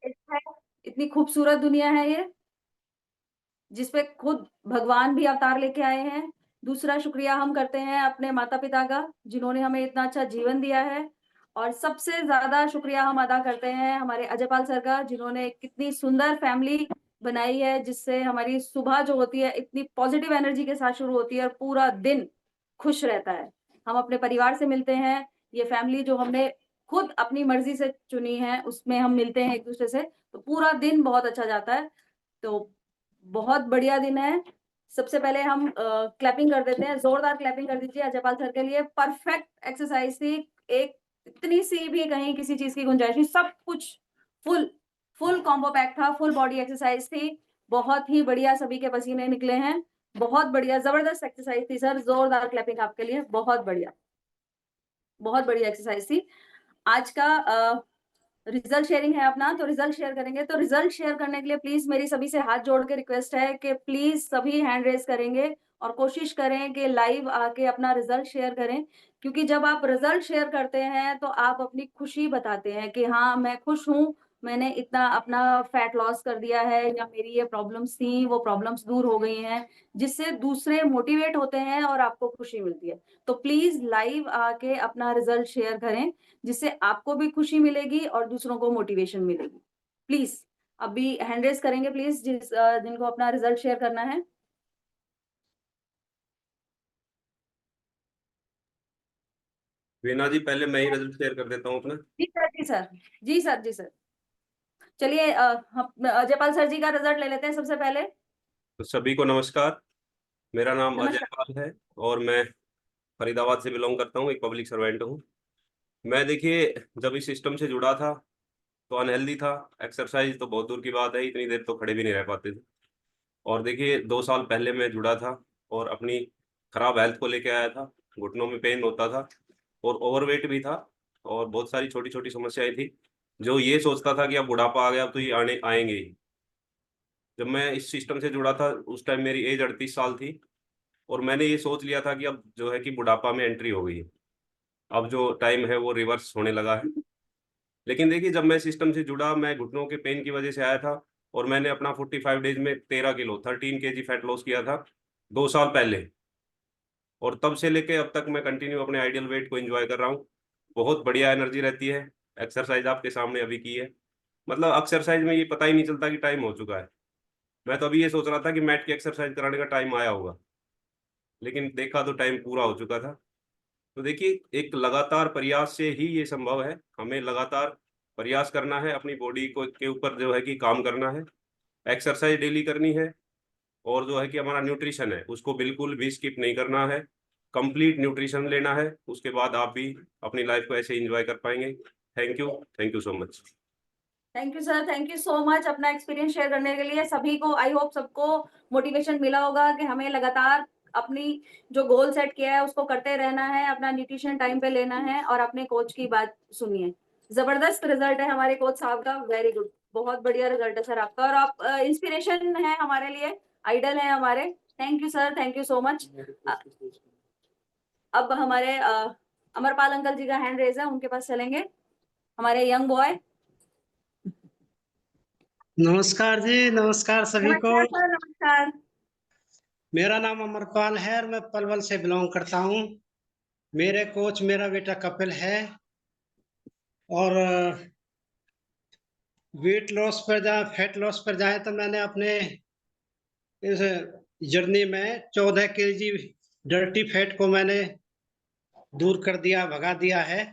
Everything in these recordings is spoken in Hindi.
है, इतनी खूबसूरत दुनिया है ये, जिसपे खुद भगवान भी अवतार लेके आए हैं। दूसरा शुक्रिया हम करते हैं अपने माता-पिता का, जिन्होंने हमें इतना अच्छा जीवन दिया है। और सबसे ज़्यादा शुक्रिया हम अदा करते हैं हमारे अजयपाल सर का, जिन्होंने कितनी सुंदर फैमिली बनाई है, जिससे हमारी सुबह जो होती है इतनी पॉजिटिव एनर्जी के साथ शुरू होती है और पूरा दिन खुश रहता है। हम अपने परिवार से मिलते हैं, ये फैमिली जो हमने खुद अपनी मर्ज़ी से चुनी है, उसमें हम मिलते हैं एक-दूसरे से, तो पूरा दिन बहुत अच्छा जाता है। तो बहुत बढ़िया दिन है। सबसे पहले हम क्लैपिंग कर देते हैं, ज़ोरदार क्लैपिंग कर दीजिए अजयपाल सर के लिए। परफेक्ट एक्सरसाइज़ थी, एक इतनी-सी भी कहीं किसी चीज़ की गुंजाइश नहीं, सब कुछ फुल फुल कॉम्बो पैक था, फुल बॉडी एक्सरसाइज़ थी। बहुत ही बढ़िया सभी के पसीने निकले हैं। बहुत बढ़िया, ज़बरदस्त एक्सरसाइज़ थी सर, ज़ोरदार क्लैपिंग आपके लिए, बहुत बढ़िया। बहुत बढ़िया एक्सरसाइज़ थी। आज का रिजल्ट शेयरिंग है अपना, तो रिजल्ट शेयर करेंगे। तो रिजल्ट शेयर करने के लिए प्लीज़ मेरी सभी से हाथ जोड़ के रिक्वेस्ट है कि प्लीज़ सभी हैंड रेज़ करेंगे और कोशिश करें कि लाइव आके अपना रिजल्ट शेयर करें। क्योंकि जब आप रिजल्ट शेयर करते हैं, तो आप अपनी खुशी बताते हैं कि हाँ, मैं खुश हूँ, मैंने इतना अपना फैट लॉस कर दिया है या मेरी ये प्रॉब्लम्स थी, वो प्रॉब्लम्स दूर हो गई हैं, जिससे दूसरे मोटिवेट होते हैं और आपको खुशी मिलती है। तो प्लीज़ लाइव आके अपना रिजल्ट शेयर करें, जिससे आपको भी खुशी मिलेगी और दूसरों को मोटिवेशन मिलेगी। प्लीज़, अभी हैंड रेज़ करेंगे प्लीज़ जिनको अपना रिज़ल्ट शेयर करना है। वीना जी, पहले मैं ही रिजल्ट शेयर कर देता हूँ अपना। जी सर, जी सर। जी सर, जी सर। चलिए हम जयपाल सर जी का रिज़ल्ट ले लेते हैं सबसे पहले। तो सभी को नमस्कार। मेरा नाम अजय नमस्कार। पाल है और मैं फरीदाबाद से बिलोंग करता हूँ, एक पब्लिक सर्वेंट हूँ। मैं देखिए, जब इस सिस्टम से जुड़ा था तो अनहेल्दी था। एक्सरसाइज तो बहुत दूर की बात है, इतनी देर तो खड़े भी नहीं रह पाते थे। और देखिए, 2 साल पहले मैं जुड़ा था और अपनी खराब हेल्थ को लेके आया था। घुटनों में पेन होता था और ओवरवेट भी था और बहुत सारी छोटी छोटी समस्याएं थी, जो ये सोचता था कि अब बुढ़ापा आ गया, अब तो ये आने आएंगे ही। जब मैं इस सिस्टम से जुड़ा था उस टाइम मेरी एज 38 साल थी और मैंने ये सोच लिया था कि अब जो है कि बुढ़ापा में एंट्री हो गई है, अब जो टाइम है वो रिवर्स होने लगा है। लेकिन देखिए, जब मैं सिस्टम से जुड़ा, मैं घुटनों के पेन की वजह से आया था और मैंने अपना 45 डेज में 13 किलो 13 kg फैट लॉस किया था 2 साल पहले। और तब से लेके अब तक मैं कंटिन्यू अपने आइडियल वेट को एंजॉय कर रहा हूँ। बहुत बढ़िया एनर्जी रहती है। एक्सरसाइज आपके सामने अभी की है, मतलब एक्सरसाइज में ये पता ही नहीं चलता कि टाइम हो चुका है। मैं तो अभी ये सोच रहा था कि मैट की एक्सरसाइज कराने का टाइम आया होगा, लेकिन देखा तो टाइम पूरा हो चुका था। तो देखिए, एक लगातार प्रयास से ही ये संभव है। हमें लगातार प्रयास करना है, अपनी बॉडी को के ऊपर जो है कि काम करना है, एक्सरसाइज डेली करनी है और जो है कि हमारा न्यूट्रिशन है उसको बिल्कुल भी स्किप नहीं करना है। कंप्लीट न्यूट्रिशन लेना है, उसके बाद आप भी अपनी लाइफ को ऐसे एंजॉय कर पाएंगे। Thank you so much. Thank you sir, thank you so much अपना एक्सपीरियंस शेयर करने के लिए। सभी को आई होप सबको मोटिवेशन मिला होगा कि हमें लगातार अपनी जो गोल सेट किया है उसको करते रहना है, अपना न्यूट्रिशन टाइम पे लेना है और अपने कोच की बात सुनिए। ज़बरदस्त रिज़ल्ट है हमारे कोच साहब का, वेरी गुड। बहुत बढ़िया रिज़ल्ट है सर आपका और आप इंस्पिरेशन हैं हमारे लिए, आइडल हैं हमारे। Thank you sir, thank you so much. अब हमारे अमरपाल अंकल जी का हैंड रेज़ है, उनके पास चलेंगे। हमारे यंग बॉय। नमस्कार जी, नमस्कार सभी को। नमस्कार सर, नमस्कार। मेरा नाम अमरपाल है और मैं पलवल से बिलोंग करता हूँ। मेरे कोच मेरा बेटा कपिल है और वेट लॉस पर जाए, फैट लॉस पर जाए तो मैंने अपने इस जर्नी में 14 kg डर्टी फैट को मैंने दूर कर दिया, भगा दिया है।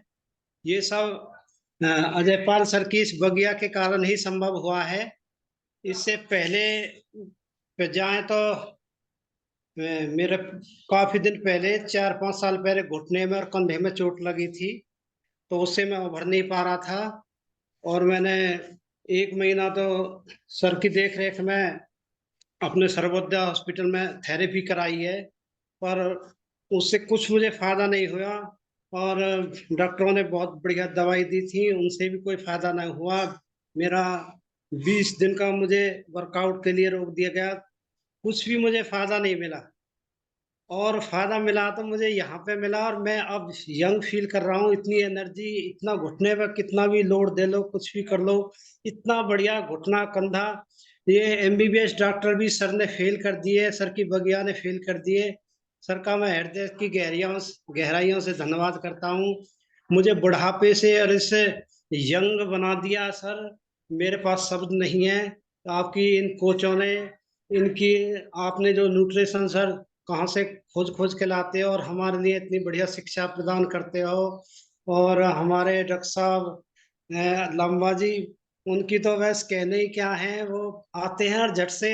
ये सब अजयपाल सर की इस बगिया के कारण ही संभव हुआ है। इससे पहले पे जाए तो मेरे काफी दिन पहले 4-5 साल पहले घुटने में और कंधे में चोट लगी थी, तो उससे मैं उभर नहीं पा रहा था। और मैंने 1 महीना तो सर की देख रेख में अपने सर्वोदय हॉस्पिटल में थेरेपी कराई है, पर उससे कुछ मुझे फायदा नहीं हुआ। और डॉक्टरों ने बहुत बढ़िया दवाई दी थी, उनसे भी कोई फायदा नहीं हुआ। मेरा 20 दिन का मुझे वर्कआउट के लिए रोक दिया गया, कुछ भी मुझे फायदा नहीं मिला। और फायदा मिला तो मुझे यहाँ पे मिला, और मैं अब यंग फील कर रहा हूँ। इतनी एनर्जी, इतना घुटने पे कितना भी लोड दे लो, कुछ भी कर लो, इतना बढ़िया घुटना कंधा। ये एमबीबीएस डॉक्टर भी सर ने फेल कर दिए, सर की बगिया ने फेल कर दिए। सर का मैं हृदय की गहराइयों से धन्यवाद करता हूँ। मुझे बुढ़ापे से और इससे यंग बना दिया सर। मेरे पास शब्द नहीं है। आपकी इन कोचों ने, इनकी, आपने जो न्यूट्रिशन सर कहाँ से खोज खोज के लाते हो और हमारे लिए इतनी बढ़िया शिक्षा प्रदान करते हो। और हमारे डॉक्टर साहब लंबा जी, उनकी तो बस कहने ही क्या है। वो आते हैं और झट से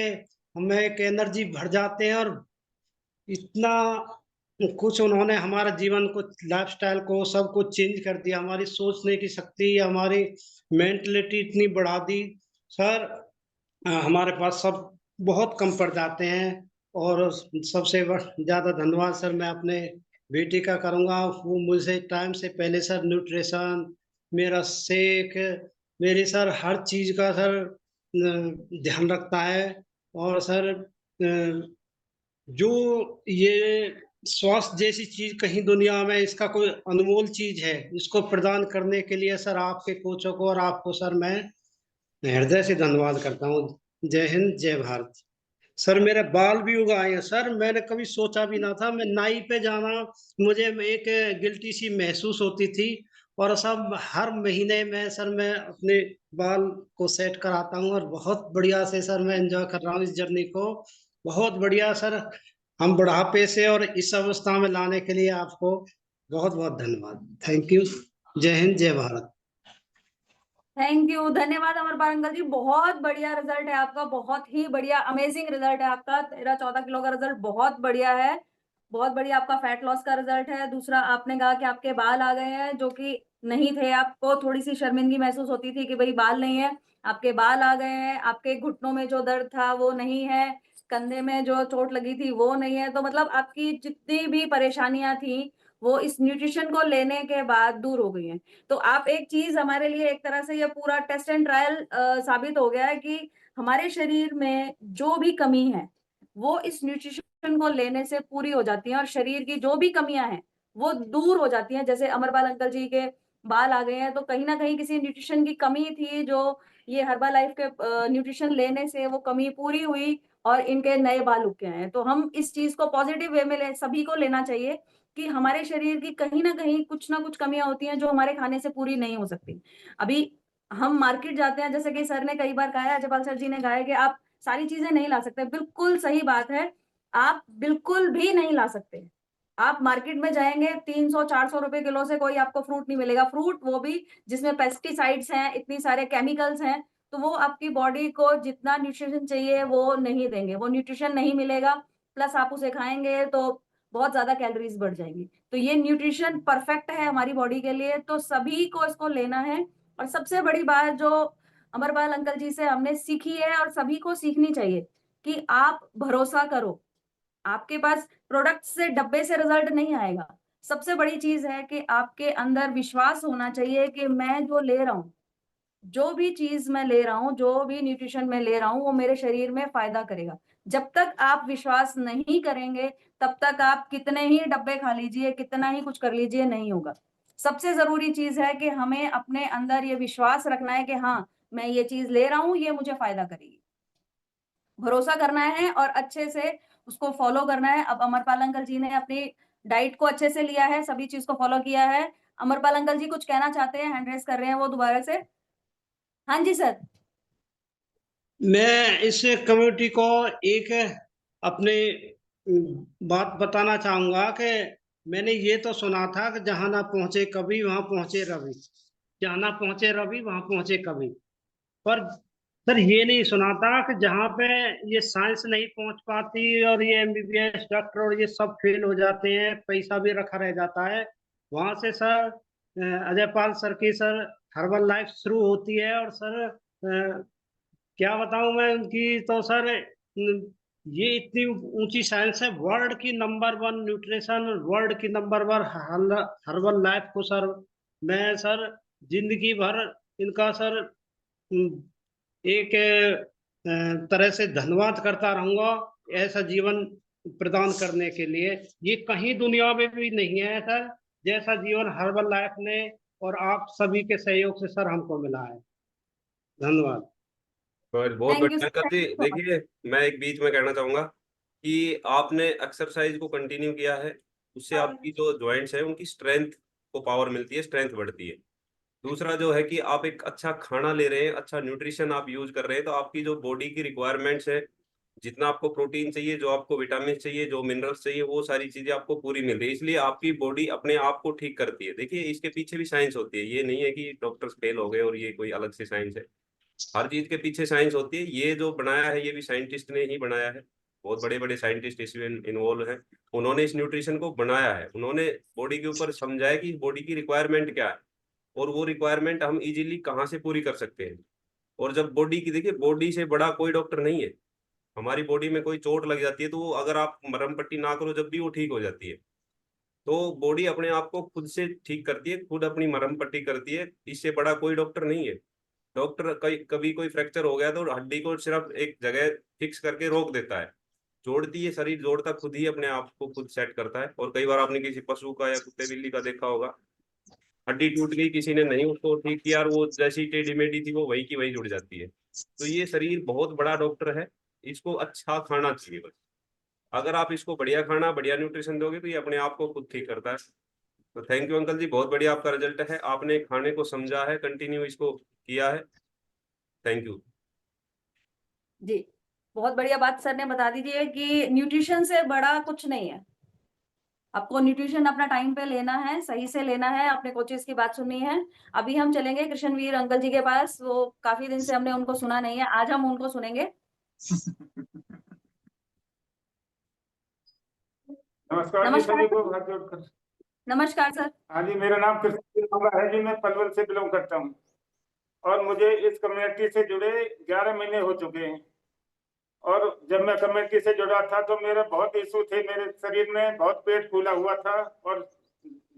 हमें एक एनर्जी भर जाते हैं, और इतना कुछ उन्होंने हमारे जीवन को, लाइफस्टाइल को, सब कुछ चेंज कर दिया। हमारी सोचने की शक्ति, हमारी मेंटलिटी इतनी बढ़ा दी सर। हमारे पास सब बहुत कम पड़ जाते हैं। और सबसे ज्यादा धन्यवाद सर मैं अपने बेटी का करूंगा। वो मुझे टाइम से पहले सर न्यूट्रिशन, मेरा शेक, मेरी सर हर चीज का सर ध्यान रखता है। और सर जो ये स्वास्थ्य जैसी चीज कहीं दुनिया में इसका कोई अनमोल चीज है, इसको प्रदान करने के लिए सर आपके कोचों को और आपको सर मैं हृदय से धन्यवाद करता हूँ। जय हिंद, जय भारत। सर मेरे बाल भी उगाए हैं सर। मैंने कभी सोचा भी ना था मैं नाई पे जाना, मुझे एक गिल्टी सी महसूस होती थी। और सब हर महीने में सर मैं अपने बाल को सेट कराता हूँ, और बहुत बढ़िया से सर मैं एंजॉय कर रहा हूँ इस जर्नी को। बहुत बढ़िया सर। हम बुढ़ापे से और इस अवस्था में लाने के लिए आपको बहुत बहुत धन्यवाद। Thank you. जय हिंद, जय भारत। थैंक यू, धन्यवाद अमरपाल अंकल जी। बहुत बढ़िया रिजल्ट है आपका, बहुत ही बढ़िया, अमेजिंग रिजल्ट है आपका। 13-14 किलो का रिजल्ट बहुत बढ़िया है। बहुत बढ़िया आपका फैट लॉस का रिजल्ट है। दूसरा, आपने कहा कि आपके बाल आ गए हैं, जो कि नहीं थे। आपको थोड़ी सी शर्मिंदगी महसूस होती थी कि भाई बाल नहीं है, आपके बाल आ गए हैं। आपके घुटनों में जो दर्द था वो नहीं है, कंधे में जो चोट लगी थी वो नहीं है। तो मतलब आपकी जितनी भी परेशानियां थी वो इस न्यूट्रिशन को लेने के बाद दूर हो गई हैं। तो आप एक चीज हमारे लिए, एक तरह से ये पूरा टेस्ट एंड ट्रायल साबित हो गया है कि हमारे शरीर में जो भी कमी है वो इस न्यूट्रिशन को लेने से पूरी हो जाती है, और शरीर की जो भी कमियां हैं वो दूर हो जाती हैं। जैसे अमरपाल अंकल जी के बाल आ गए हैं, तो कहीं ना कहीं किसी न्यूट्रिशन की कमी थी, जो ये हर्बा लाइफ के न्यूट्रिशन लेने से वो कमी पूरी हुई और इनके नए बाल उग के आए हैं। तो हम इस चीज को पॉजिटिव वे में सभी को लेना चाहिए कि हमारे शरीर की कहीं ना कहीं कुछ ना कुछ कमियां होती हैं जो हमारे खाने से पूरी नहीं हो सकती। अभी हम मार्केट जाते हैं, जैसे कि सर ने कई बार कहा है, अजयपाल सर जी ने कहा है कि आप सारी चीजें नहीं ला सकते। बिल्कुल सही बात है, आप बिल्कुल भी नहीं ला सकते। आप मार्केट में जाएंगे, 300-400 रुपए किलो से कोई आपको फ्रूट नहीं मिलेगा। फ्रूट वो भी जिसमें पेस्टिसाइड्स हैं, इतनी सारे केमिकल्स हैं, तो वो आपकी बॉडी को जितना न्यूट्रिशन चाहिए वो नहीं देंगे, वो न्यूट्रिशन नहीं मिलेगा। प्लस आप उसे खाएंगे तो बहुत ज्यादा कैलोरीज बढ़ जाएंगी। तो ये न्यूट्रिशन परफेक्ट है हमारी बॉडी के लिए, तो सभी को इसको लेना है। और सबसे बड़ी बात जो अमरपाल अंकल जी से हमने सीखी है और सभी को सीखनी चाहिए, कि आप भरोसा करो। आपके पास प्रोडक्ट से, डब्बे से रिजल्ट नहीं आएगा। सबसे बड़ी चीज है कि आपके अंदर विश्वास होना चाहिए कि मैं जो ले रहा हूँ, जो भी चीज मैं ले रहा हूँ, जो भी न्यूट्रिशन मैं ले रहा हूँ, वो मेरे शरीर में फायदा करेगा। जब तक आप विश्वास नहीं करेंगे, तब तक आप कितने ही डब्बे खा लीजिए, कितना ही कुछ कर लीजिए, नहीं होगा। सबसे जरूरी चीज है कि हमें अपने अंदर ये विश्वास रखना है कि हाँ, मैं ये चीज ले रहा हूँ, ये मुझे फायदा करेगी। भरोसा करना है और अच्छे से उसको फॉलो करना है। अब अमरपाल अंकल जी ने अपनी डाइट को अच्छे से लिया है, सभी चीज को फॉलो किया है। अमरपाल अंकल जी कुछ कहना चाहते हैं, हैंड रेस कर रहे हैं वो दोबारा से। हाँ जी सर। मैं इस कम्युनिटी को एक अपने बात बताना चाहूंगा कि मैंने ये तो सुना था कि जहां ना पहुंचे कभी वहां पहुंचे रवि। जहां ना पहुंचे रवि वहां पहुंचे कभी। पर सर ये नहीं सुना था कि जहाँ पे ये साइंस नहीं पहुंच पाती और ये एमबीबीएस डॉक्टर और ये सब फेल हो जाते हैं, पैसा भी रखा रह जाता है, वहां से सर अजयपाल सर की सर हर्बल लाइफ शुरू होती है। और सर क्या बताऊं मैं उनकी, तो सर ये इतनी ऊंची साइंस है, वर्ल्ड की नंबर 1 न्यूट्रिशन, वर्ल्ड की नंबर 1 हर्बल लाइफ को सर मैं सर जिंदगी भर इनका सर एक तरह से धन्यवाद करता रहूंगा। ऐसा जीवन प्रदान करने के लिए। ये कहीं दुनिया में भी नहीं है सर, जैसा जीवन हर्बल लाइफ ने और आप सभी के सहयोग से सर हमको मिला है। धन्यवाद। बहुत थैंक यू बढ़िया सर, अंकल थैंक जी। You so much. देखिए, मैं एक बीच में कहना चाहूंगा कि आपने एक्सरसाइज को कंटिन्यू किया है, उससे आपकी जो जॉइंट्स है उनकी स्ट्रेंथ को पावर मिलती है, स्ट्रेंथ बढ़ती है। दूसरा जो है कि आप एक अच्छा खाना ले रहे हैं, अच्छा न्यूट्रिशन आप यूज कर रहे हैं, तो आपकी जो बॉडी की रिक्वायरमेंट्स है, जितना आपको प्रोटीन चाहिए, जो आपको विटामिन चाहिए, जो मिनरल्स चाहिए, वो सारी चीजें आपको पूरी मिल रही है, इसलिए आपकी बॉडी अपने आप को ठीक करती है। देखिए, इसके पीछे भी साइंस होती है, ये नहीं है कि डॉक्टर्स फेल हो गए और ये कोई अलग से साइंस है। हर चीज के पीछे साइंस होती है। ये जो बनाया है ये भी साइंटिस्ट ने ही बनाया है, बहुत बड़े बड़े साइंटिस्ट इसमें इन्वॉल्व हैं। उन्होंने इस न्यूट्रिशन को बनाया है, उन्होंने बॉडी के ऊपर समझाया कि बॉडी की रिक्वायरमेंट क्या है और वो रिक्वायरमेंट हम इजीली कहाँ से पूरी कर सकते हैं। और जब बॉडी की, देखिए, बॉडी से बड़ा कोई डॉक्टर नहीं है। हमारी बॉडी में कोई चोट लग जाती है तो वो अगर आप मरहम पट्टी ना करो जब भी वो ठीक हो जाती है। तो बॉडी अपने आप को खुद से ठीक करती है, खुद अपनी मरहम पट्टी करती है, इससे बड़ा कोई डॉक्टर नहीं है। डॉक्टर कई कभी कोई फ्रैक्चर हो गया तो हड्डी को सिर्फ एक जगह फिक्स करके रोक देता है, जोड़ती है, शरीर जोड़ता खुद ही अपने आप को खुद सेट करता है। और कई बार आपने किसी पशु का या कुत्ते बिल्ली का देखा होगा, हड्डी टूट गई, किसी ने नहीं उसको ठीक किया और वो जैसी टेढ़ी मेढ़ी थी वो वही की वही जुड़ जाती है। तो ये शरीर बहुत बड़ा डॉक्टर है, इसको अच्छा खाना चाहिए बस। अगर आप इसको बढ़िया खाना, बढ़िया न्यूट्रिशन दोगे तो ये अपने आप को खुद ठीक करता है। तो थैंक यू अंकल जी, बहुत बढ़िया आपका रिजल्ट है, आपने खाने को समझा है, कंटिन्यू इसको किया है। Thank you. जी, बहुत बढ़िया बात सर ने बता दीजिए कि न्यूट्रिशन से बड़ा कुछ नहीं है। आपको न्यूट्रिशन अपना टाइम पे लेना है, सही से लेना है, अपने कोचेस की बात सुननी है। अभी हम चलेंगे कृष्णवीर अंकल जी के पास, वो काफी दिन से हमने उनको सुना नहीं है, आज हम उनको सुनेंगे। नमस्कार जी नमस्कार सभी सर। को हाथ जोड़कर। नमस्कार सर। हाँ जी, मेरा नाम कृष्ण कुमार है जी, मैं पलवल से बिलोंग करता हूँ और मुझे इस कम्युनिटी से जुड़े 11 महीने हो चुके हैं। और जब मैं कम्युनिटी से जुड़ा था तो मेरे बहुत इशू थे, मेरे शरीर में बहुत पेट फूला हुआ था और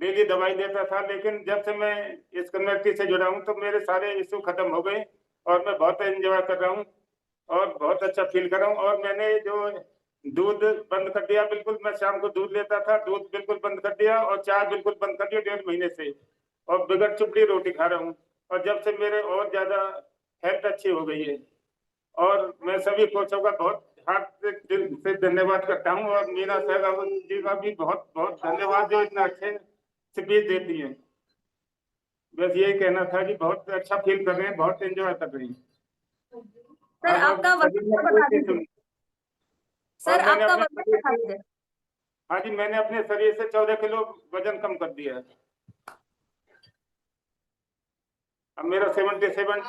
डेली दवाई लेता था। लेकिन जब से मैं इस कम्युनिटी से जुड़ा हूँ तो मेरे सारे इशू खत्म हो गए और मैं बहुत एंजॉय कर रहा हूँ और बहुत अच्छा फील कर रहा हूँ। और मैंने जो दूध बंद कर दिया बिल्कुल, मैं शाम को दूध लेता था, दूध बिल्कुल बंद कर दिया और चाय बिल्कुल बंद कर दिया 1.5 महीने से, और बगैर चुपड़ी रोटी खा रहा हूँ। और जब से मेरे और ज्यादा हेल्थ अच्छी हो गई है और मैं सभी कोचों का बहुत हार्ट से दिल से धन्यवाद करता हूँ और मीना सहगावत जी का भी बहुत बहुत धन्यवाद जो इतना अच्छे स्पीच देती है। बस यही कहना था कि बहुत अच्छा फील कर रहे हैं, बहुत एंजॉय कर रहे हैं। सर आज आपका आप सभी वजन ने का कोई बता चीज दीजिए। सुनी। सर और मैंने आपका अपने वजन शरीर बता से, दीजिए। हाँ जी, मैंने अपने शरीर से 14 किलो वजन कम कर दिया है। अब मेरा 77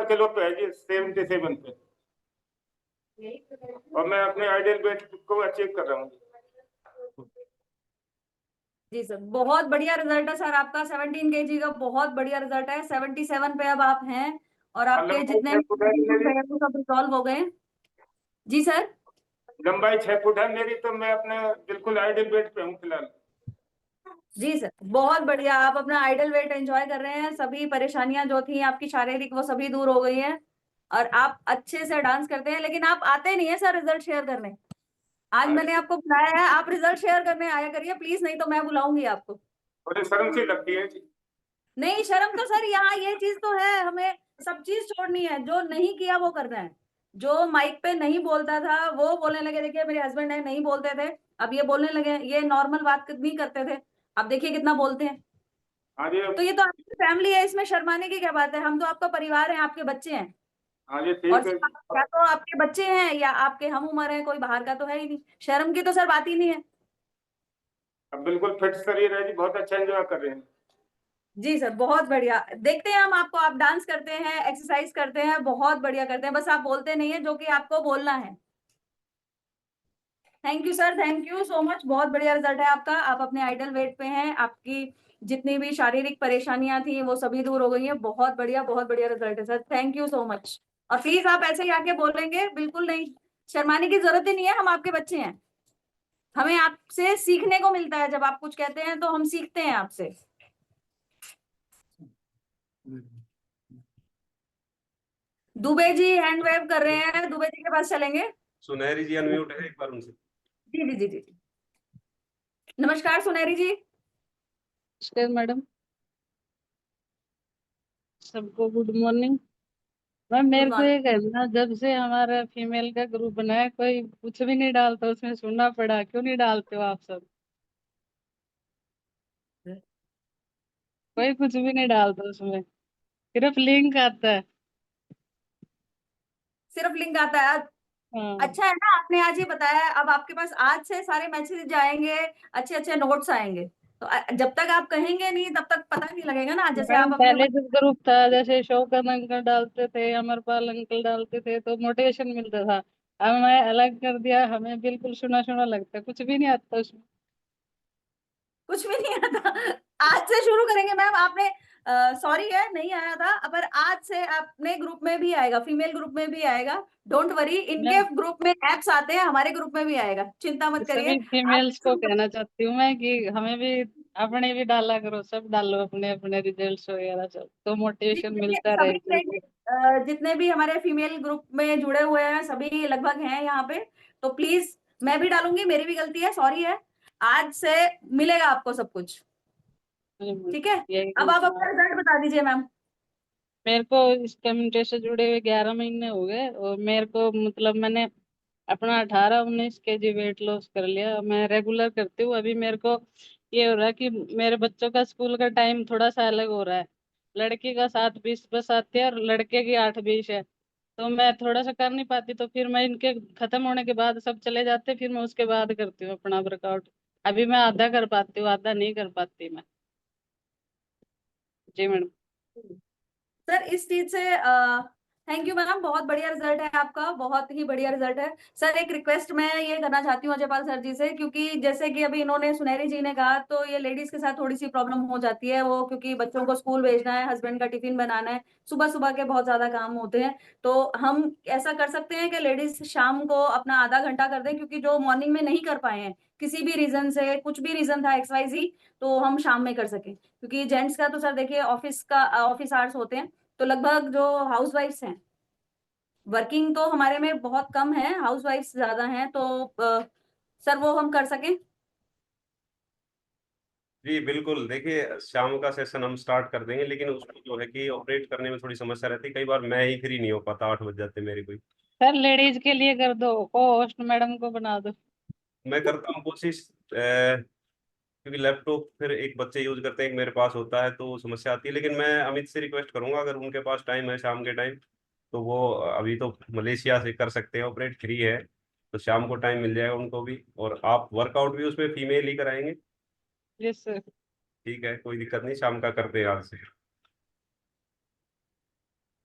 किलो पे है जी, 77 पे। और मैं अपने आइडियल वेट को अचीव कर रहा हूँ। जी सर, बहुत बढ़िया रिजल्ट है सर आपका। 17 kg का बहुत बढ़िया रिजल्ट है। 77 पे अब आप हैं और आपके लंबाई जितने 6 फुट है मेरी, वो सब रिजॉल्व हो गए। जी सर। लंबाई 6 फुट है मेरी, तो मैं अपने बिल्कुल आइडियल वेट पे हूँ फिलहाल। जी सर, बहुत बढ़िया। आप अपना आइडल वेट एंजॉय कर रहे हैं, सभी परेशानियां जो थी आपकी शारीरिक वो सभी दूर हो गई हैं और आप अच्छे से डांस करते हैं। लेकिन आप आते नहीं है सर रिजल्ट शेयर करने। आज मैंने आपको बुलाया है, आप रिजल्ट शेयर करने आया करिए प्लीज, नहीं तो मैं बुलाऊंगी आपको। बड़ी शर्म सी लगती है जी। नहीं, शर्म तो सर यहाँ ये चीज तो है, हमें सब चीज छोड़नी है। जो नहीं किया वो करना है। जो माइक पे नहीं बोलता था वो बोलने लगे, देखिए मेरे हस्बैंड है, नहीं बोलते थे, अब ये बोलने लगे। ये नॉर्मल बात नहीं करते थे, अब देखिए कितना बोलते हैं। हाँ जी, तो ये तो आपकी फैमिली है, इसमें शर्माने की क्या बात है। हम तो आपका परिवार है, आपके बच्चे हैं। हाँ जी, और ठीक है। या तो आपके बच्चे हैं या आपके हम उम्र है, कोई बाहर का तो है ही नहीं। शर्म की तो सर बात ही नहीं है। अब बिल्कुल फिट शरीर है जी, बहुत अच्छा एंजॉय कर रहे हैं। जी सर, बहुत बढ़िया। देखते हैं हम आपको, आप डांस करते हैं, एक्सरसाइज करते हैं, बहुत बढ़िया करते हैं, बस आप बोलते नहीं है जो कि आपको बोलना है। Thank you sir, thank you so much. बहुत बढ़िया रिजल्ट है आपका। आप अपने आइडल वेट पे हैं, आपकी जितनी भी शारीरिक परेशानियां थी वो सभी दूर हो गई हैं। बहुत बढ़िया रिजल्ट है sir, thank you so much. और प्लीज आप ऐसे ही आके बोलेंगे, बिल्कुल नहीं, शर्माने की जरूरत ही नहीं है। हम आपके बच्चे हैं, हमें आपसे सीखने को मिलता है। जब आप कुछ कहते हैं तो हम सीखते हैं आपसे। दुबे जी हैंड वेव कर रहे हैं, दुबे जी के पास चलेंगे। सुनहरी जी अनम्यूट है, एक बार उनसे। जी जी जी जी। नमस्कार सुनहरी जी। नमस्कार मैडम, सबको गुड मॉर्निंग। मैम मेरे को ये कहना, जब से हमारा फीमेल का ग्रुप बना है कोई कुछ भी नहीं डालता उसमें, सुनना पड़ा क्यों नहीं डालते हो आप सब? कोई कुछ भी नहीं डालता उसमें, सिर्फ लिंक आता है। सिर्फ लिंक आता है। हाँ अच्छा है ना, आपने आज ये बताया, अब आपके पास आज से सारे मैसेज आएंगे, अच्छे अच्छे नोट्स आएंगे। तो जब तक आप कहेंगे नहीं तब तक पता नहीं लगेगा ना। जैसे मैडम, आप अपने पहले जब ग्रुप था जैसे शौकत अंकल डालते थे, अमरपाल अंकल डालते थे तो मोटिवेशन मिलता था। अब मैं अलग कर दिया, हमें बिल्कुल सुना सुना लगता है, कुछ भी नहीं आता उसमें। कुछ भी नहीं आता। आज से शुरू करेंगे मैम। आपने सॉरी है नहीं आया था, पर आज से अपने ग्रुप में भी आएगा, फीमेल ग्रुप में भी आएगा। डोंट वरी, इनके मैं ग्रुप में एप्स आते हैं, हमारे ग्रुप में भी आएगा, चिंता मत करिए। सभी आज फीमेल्स से को शुरू कहना चाहती हूँ मैं कि हमें भी, अपने भी डाला करो, सब डालो अपने अपने रिजल्ट्स वगैरह सब, तो जी, मोटिवेशन देखिए, मिलता सभी रहेगा। लेडीज जितने भी हमारे फीमेल ग्रुप में जुड़े हुए हैं सभी लगभग हैं यहाँ पे। तो प्लीज, मैं भी डालूंगी, मेरी भी गलती है, सॉरी है। आज से मिलेगा आपको सब कुछ, ठीक है। यही अब आप बोलना। अपना रिजल्ट बता दीजिए मैम। मेरे को इस कम्युनिटी से जुड़े हुए 11 महीने हो गए, और मेरे को मतलब मैंने अपना 18-19 kg वेट लॉस कर लिया। मैं रेगुलर करती हूँ। अभी मेरे को ये हो रहा है कि मेरे बच्चों का स्कूल का टाइम थोड़ा सा अलग हो रहा है। लड़की का 7:20 बस आती है और लड़के की 8:20 है। तो मैं थोड़ा सा कर नहीं पाती, तो फिर मैं इनके खत्म होने के बाद सब चले जाते, फिर मैं उसके बाद करती हूँ अपना वर्कआउट। अभी मैं आधा कर पाती हूँ, आधा नहीं कर पाती मैं। जी मैडम। सर इस चीज से थैंक यू मैम, बहुत बढ़िया रिजल्ट है आपका, बहुत ही बढ़िया रिजल्ट है। सर एक रिक्वेस्ट मैं ये करना चाहती हूँ अजयपाल सर जी से, क्योंकि जैसे कि अभी इन्होंने सुनहरी जी ने कहा, तो ये लेडीज के साथ थोड़ी सी प्रॉब्लम हो जाती है वो, क्योंकि बच्चों को स्कूल भेजना है, हस्बैंड का टिफिन बनाना है, सुबह सुबह के बहुत ज्यादा काम होते हैं। तो हम ऐसा कर सकते हैं कि लेडीज शाम को अपना आधा घंटा कर दें, क्योंकि जो मॉर्निंग में नहीं कर पाए हैं किसी भी रीजन से, कुछ भी रीजन था XYZ, तो हम शाम में कर सकें। क्योंकि जेंट्स का तो सर देखिए ऑफिस आवर्स होते हैं, तो लगभग जो हाउसवाइफ्स हैं, वर्किंग तो हमारे में बहुत कम है, हाउसवाइफ्स ज्यादा हैं, तो सर वो हम कर सकें। जी बिल्कुल, देखिए शाम का सेशन हम स्टार्ट कर देंगे, लेकिन उसको जो है कि ऑपरेट करने में थोड़ी समस्या रहती है। कई बार मैं ही फ्री नहीं हो पाता, 8 बज जाते मेरे कोई। सर लेडीज के लिए कर दो, को होस्ट मैडम को बना दो। मैं करता हूँ कोशिश, क्योंकि लैपटॉप फिर एक बच्चे यूज करते हैं, एक मेरे पास होता है, तो समस्या आती है। लेकिन मैं अमित से रिक्वेस्ट करूंगा, अगर उनके पास टाइम है शाम के टाइम, तो वो अभी तो मलेशिया से कर सकते हैं, ऑपरेट फ्री है, तो शाम को टाइम मिल जाएगा उनको भी। और आप वर्कआउट भी उसमें फीमेल ही कराएंगे? Yes sir. ठीक है, कोई दिक्कत नहीं, शाम का करते हैं आज से।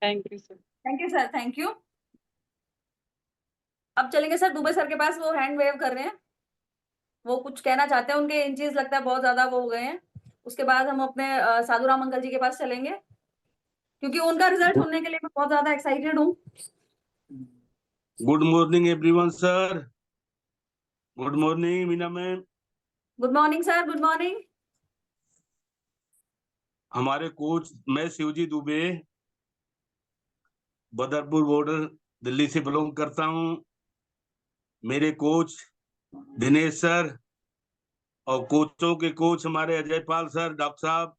Thank you sir. Thank you sir, thank you. अब चलेंगे सर दुबे सर के पास, वो हैंड वेव कर रहे हैं, वो कुछ कहना चाहते हैं, उनके इंचेस लगता है बहुत ज्यादा वो हो गए हैं। उसके बाद हम अपने साधुराम अंकल जी के पास चलेंगे, क्योंकि उनका रिजल्ट सुनने के लिए मैं बहुत ज्यादा एक्साइटेड हूँ। Good morning everyone sir. Good morning Meena ma'am. Good morning sir, good morning. हमारे कोच, मैं शिवजी दुबे, बदरपुर बॉर्डर, दिल्ली से बिलोंग करता हूँ। मेरे कोच दिनेश सर, और कोचों के कोच हमारे अजयपाल सर, डॉक्टर साहब।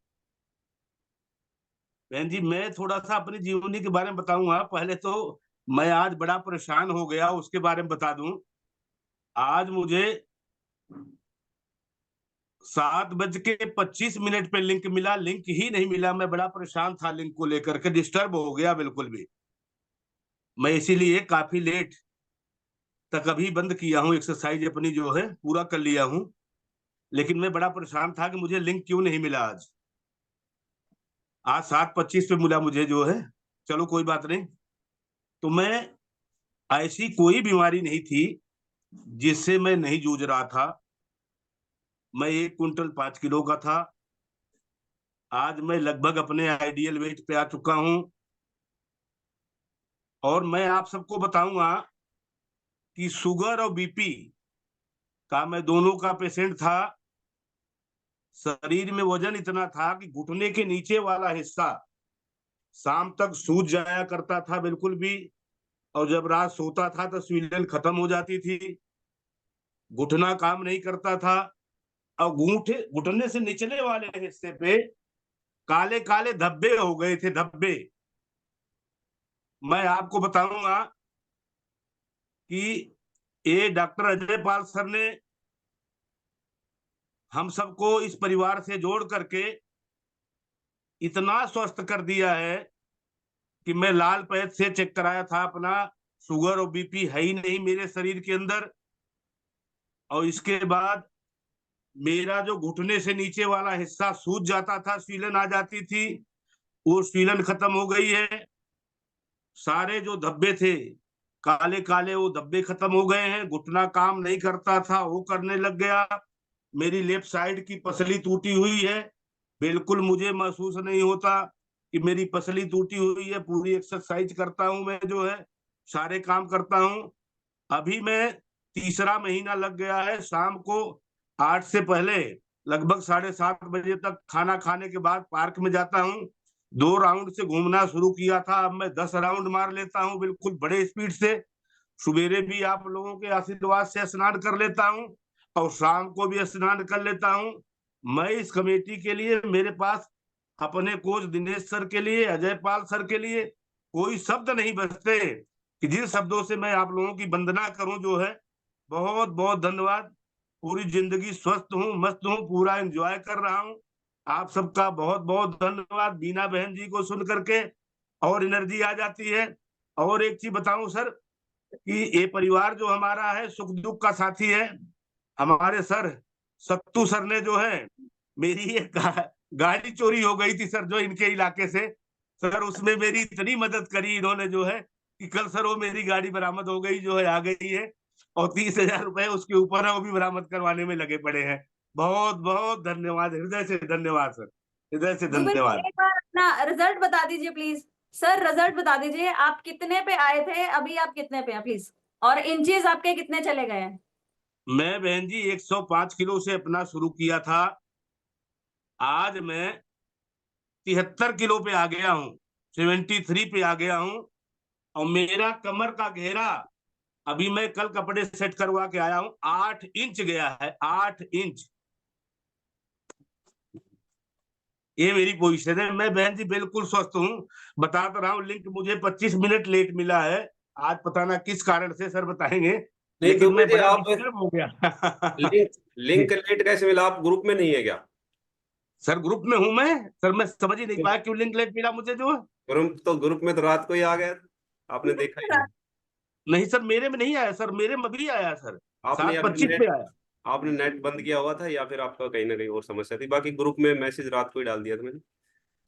बहन जी, मैं थोड़ा सा अपनी जीवनी के बारे में बताऊंगा। पहले तो मैं आज बड़ा परेशान हो गया, उसके बारे में बता दूं। आज मुझे 7:25 पे लिंक मिला, लिंक ही नहीं मिला। मैं बड़ा परेशान था, लिंक को लेकर के डिस्टर्ब हो गया बिल्कुल भी। मैं इसीलिए काफी लेट तक अभी बंद किया हूँ, एक्सरसाइज अपनी जो है पूरा कर लिया हूँ। लेकिन मैं बड़ा परेशान था कि मुझे लिंक क्यों नहीं मिला आज। आज 7:25 पे मिला मुझे जो है। चलो कोई बात नहीं। तो मैं, ऐसी कोई बीमारी नहीं थी जिससे मैं नहीं जूझ रहा था। मैं 1 क्विंटल 5 किलो का था। आज मैं लगभग अपने आइडियल वेट पे आ चुका हूँ। और मैं आप सबको बताऊंगा कि शुगर और बीपी का मैं दोनों का पेशेंट था। शरीर में वजन इतना था कि घुटने के नीचे वाला हिस्सा शाम तक सूज जाया करता था बिल्कुल भी। और जब रात सोता था तो स्वीलन खत्म हो जाती थी, घुटना काम नहीं करता था, और घुटने से निचले वाले हिस्से पे काले काले धब्बे हो गए थे, धब्बे। मैं आपको बताऊंगा कि ये डॉक्टर अजय पाल सर ने हम सबको इस परिवार से जोड़ करके इतना स्वस्थ कर दिया है कि मैं लाल पैद से चेक कराया था अपना, शुगर और बीपी है ही नहीं मेरे शरीर के अंदर। और इसके बाद मेरा जो घुटने से नीचे वाला हिस्सा सूज जाता था, स्वीलन आ जाती थी, वो स्वीलन खत्म हो गई है। सारे जो धब्बे थे काले काले, वो धब्बे खत्म हो गए हैं। घुटना काम नहीं करता था, वो करने लग गया। मेरी लेफ्ट साइड की पसली टूटी हुई है, बिल्कुल मुझे महसूस नहीं होता कि मेरी पसली टूटी हुई है। पूरी एक्सरसाइज करता हूं मैं, जो है सारे काम करता हूं। अभी मैं तीसरा महीना लग गया है, शाम को 8 से पहले लगभग 7:30 बजे तक खाना खाने के बाद पार्क में जाता हूँ। 2 राउंड से घूमना शुरू किया था, अब मैं 10 राउंड मार लेता हूँ बिल्कुल बड़े स्पीड से। सुबेरे भी आप लोगों के आशीर्वाद से स्नान कर लेता हूँ और शाम को भी स्नान कर लेता हूँ। मैं इस कमेटी के लिए, मेरे पास अपने कोच दिनेश सर के लिए, अजय पाल सर के लिए कोई शब्द नहीं बचते कि जिन शब्दों से मैं आप लोगों की वंदना करूं, जो है बहुत बहुत धन्यवाद। पूरी जिंदगी स्वस्थ हूँ, मस्त हूँ, पूरा एंजॉय कर रहा हूँ। आप सबका बहुत बहुत धन्यवाद। बीना बहन जी को सुन करके और एनर्जी आ जाती है। और एक चीज बताऊं सर, कि ये परिवार जो हमारा है सुख दुख का साथी है। हमारे सर सत्तू सर ने जो है, मेरी एक गाड़ी चोरी हो गई थी सर, जो इनके इलाके से, सर उसमें मेरी इतनी मदद करी इन्होंने, जो है कि कल सर वो मेरी गाड़ी बरामद हो गई, जो है आ गई है, और 30,000 रुपए उसके ऊपर है, वो भी बरामद करवाने में लगे पड़े हैं। बहुत बहुत धन्यवाद, हृदय से धन्यवाद सर, हृदय से जी बिल्कुल, धन्यवाद। एक बार अपना रिजल्ट बता दीजिए प्लीज। सर रिजल्ट बता दीजिए, आप कितने पे आए थे, अभी आप कितने पे हैं प्लीज, और इंचेस आपके कितने चले गए हैं? मैं बहन जी 105 किलो से अपना शुरू किया था, आज मैं 73 किलो पे आ गया हूँ, 73 पे आ गया हूँ। और मेरा कमर का घेरा, अभी मैं कल कपड़े सेट करवा के आया हूँ, 8 इंच गया है, 8 इंच। ये मेरी पोजीशन है। मैं बहन जी बिल्कुल स्वस्थ हूँ, बता तो रहा हूँ। लिंक मुझे 25 मिनट लेट मिला है, आज पता ना किस कारण से, सर बताएंगे, नहीं लेकिन दुबे मैं जी, बड़ा आप डिस्टर्ब हो गया। लिंक लिंक लेट कैसे मिला? आप ग्रुप में नहीं है क्या? सर ग्रुप में हूं मैं, सर मैं समझ ही नहीं पाया क्यों लिंक लेट मिला मुझे, जो है। ग्रुप में तो रात को ही आ गया, आपने देखा ही नहीं। नहीं सर, मेरे में नहीं आया सर, मेरे में भी आया सर, आपने या फिर 7:25 पे आया। आपने नेट बंद किया हुआ था, या फिर आपका कहीं ना कहीं और समस्या थी। बाकी ग्रुप में मैसेज रात को ही डाल दिया था मैंने।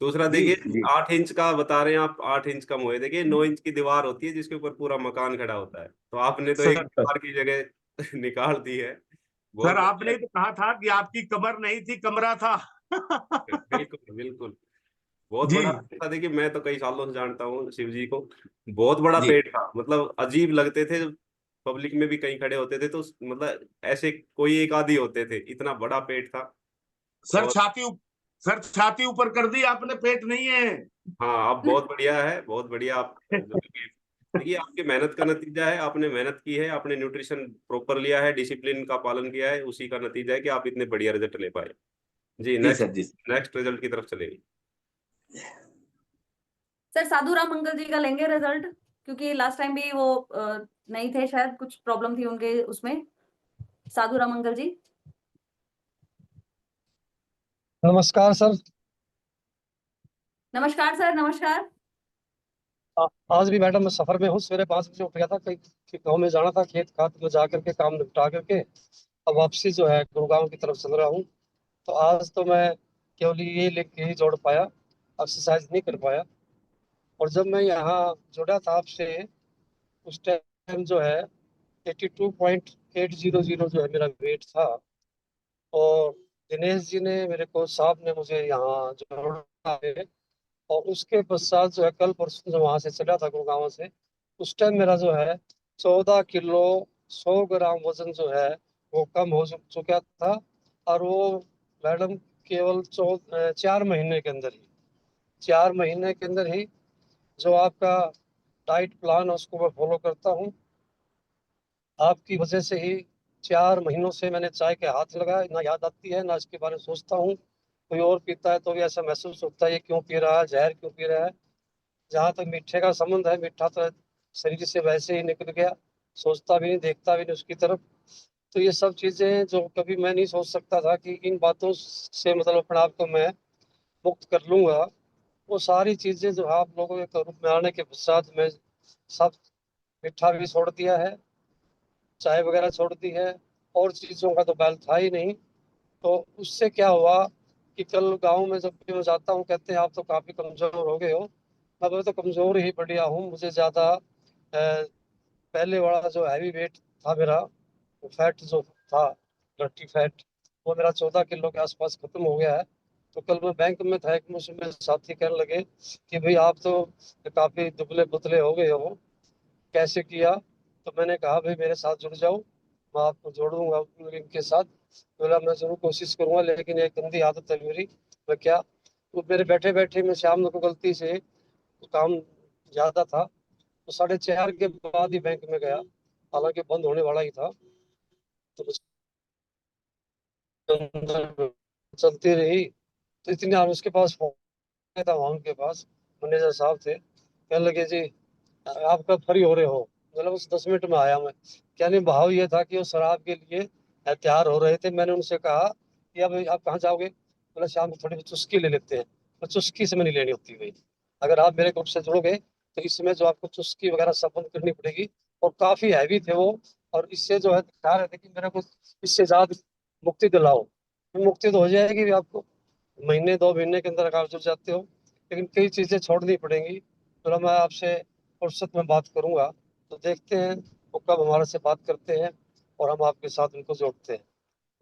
दूसरा जी देखिए, जी 8 इंच का बता रहे हैं आप, 8 इंच कम हुए। देखिए 9 इंच की दीवार होती है जिसके ऊपर पूरा मकान खड़ा होता है, तो आपने तो एक सर। दीवार की जगह निकाल दी है। सर बहुत बढ़िया आपने तो कहा था कि आपकी कमर नहीं थी, कमरा था। है। बिल्कुल बिल्कुल, बहुत जी बड़ा था। देखिए मैं तो कई सालों से जानता हूँ शिव जी को, बहुत बड़ा जी पेट था, मतलब अजीब लगते थे। पब्लिक में भी कहीं खड़े होते थे तो मतलब ऐसे कोई एक आदि होते थे, इतना बड़ा पेट था। सर, और सर छाती ऊपर कर दी आपने, पेट नहीं है। हाँ, आप बहुत बढ़िया है, बहुत बढ़िया। आप देखिए, आपकी मेहनत का नतीजा है। आपने मेहनत की है, आपने न्यूट्रिशन प्रॉपर लिया है, डिसिप्लिन का पालन किया है, उसी का नतीजा है कि आप इतने बढ़िया रिजल्ट ले पाए। जी, जी नेक्स्ट सर, जी नेक्स्ट रिजल्ट की तरफ चलेंगे। सर साधु राम मंगल जी का लेंगे रिजल्ट, क्योंकि लास्ट टाइम भी वो नहीं थे, शायद कुछ प्रॉब्लम थी उनके उसमें। साधु राम मंगल जी। नमस्कार सर। नमस्कार सर, नमस्कार। आज भी मैडम मैं सफर में हूँ, सवेरे 5 बजे उठ गया था, कहीं गाँव में जाना था, खेत खात में जा करके काम निपटा करके अब वापसी जो है गुड़गांव की तरफ चल रहा हूँ। तो आज तो मैं केवल ये लेख के ही जोड़ पाया, एक्सरसाइज नहीं कर पाया। और जब मैं यहाँ जुड़ा था आपसे, उस टाइम जो है 82.800 जो है मेरा वेट था। और दिनेश जी ने मेरे को, साहब ने मुझे यहाँ जोड़ा है। और उसके पश्चात जो है कल परसों जो वहां से चला था गुड़गांव से, उस टाइम मेरा जो है 14 किलो 100 ग्राम वजन जो है वो कम हो चुका था। और वो मैडम केवल 4 महीने के अंदर ही, 4 महीने के अंदर ही जो आपका डाइट प्लान है उसको मैं फॉलो करता हूँ। आपकी वजह से ही 4 महीनों से मैंने चाय के हाथ लगाया, ना याद आती है ना इसके बारे में सोचता हूँ। कोई और पीता है तो भी ऐसा महसूस होता है ये क्यों पी रहा है, जहर क्यों पी रहा है। जहाँ तक मीठे का संबंध है, मीठा तो शरीर से वैसे ही निकल गया, सोचता भी नहीं, देखता भी नहीं उसकी तरफ। तो ये सब चीजें जो कभी मैं नहीं सोच सकता था कि इन बातों से मतलब अपने आप को मैं मुक्त कर लूंगा, वो सारी चीजें जो आप लोगों के रूप में आने के पश्चात मैं सब मीठा भी छोड़ दिया है, चाय वगैरह छोड़ दी है, और चीजों का तो बैल था ही नहीं। तो उससे क्या हुआ कि कल गांव में जब भी मैं जाता हूँ कहते हैं आप तो काफी कमजोर हो गए हो। मैं तो कमजोर ही बढ़िया हूँ, मुझे ज्यादा पहले वाला जो हैवी वेट था मेरा, फैट जो था, डर्टी फैट, वो मेरा 14 किलो के आसपास खत्म हो गया है। तो कल मैं बैंक में था, एक मुझसे मेरे साथी कहने लगे कि भाई आप तो काफी दुबले पुतले हो गए हो, कैसे किया। तो मैंने कहा भाई मेरे साथ जुड़ जाओ, मैं आपको जोड़ दूंगा इनके साथ। बोला मैं जरूर कोशिश करूंगा, लेकिन एक गंदी आदत है मेरी। मैं क्या, वो मेरे बैठे बैठे मैं शाम को गलती से, काम ज्यादा था तो 4:30 के बाद ही बैंक में गया, हालांकि बंद होने वाला ही था। तो अंदर चलती रही, तो इतनी देर उसके पास फोन था, वहां उनके पास मैनेजर साहब थे, कहने लगे जी आप कब फ्री हो रहे हो। मतलब उस 10 मिनट में आया मैं। क्या नहीं, भाव ये था कि वो शराब के लिए तैयार हो रहे थे। मैंने उनसे कहा कि अब आप कहाँ जाओगे। बोला शाम को थोड़ी चुस्की ले लेते हैं। तो चुस्की से मैं नहीं लेनी होती भाई, अगर आप मेरे ग्रुप से जुड़ोगे तो इसमें जो आपको चुस्की वगैरह सब बंद करनी पड़ेगी। और काफी हैवी थे वो, और इससे जो है दिखा रहे थे कि मेरे को इससे ज्यादा मुक्ति दिलाओ। मुक्ति तो हो जाएगी भी आपको, महीने 2 महीने के अंदर आप जुड़ जाते हो, लेकिन कई चीजें छोड़नी पड़ेंगी। तो मैं आपसे फुर्सत में बात करूंगा, तो देखते हैं वो कब हमारे से बात करते हैं और हम आपके साथ उनको जोड़ते हैं।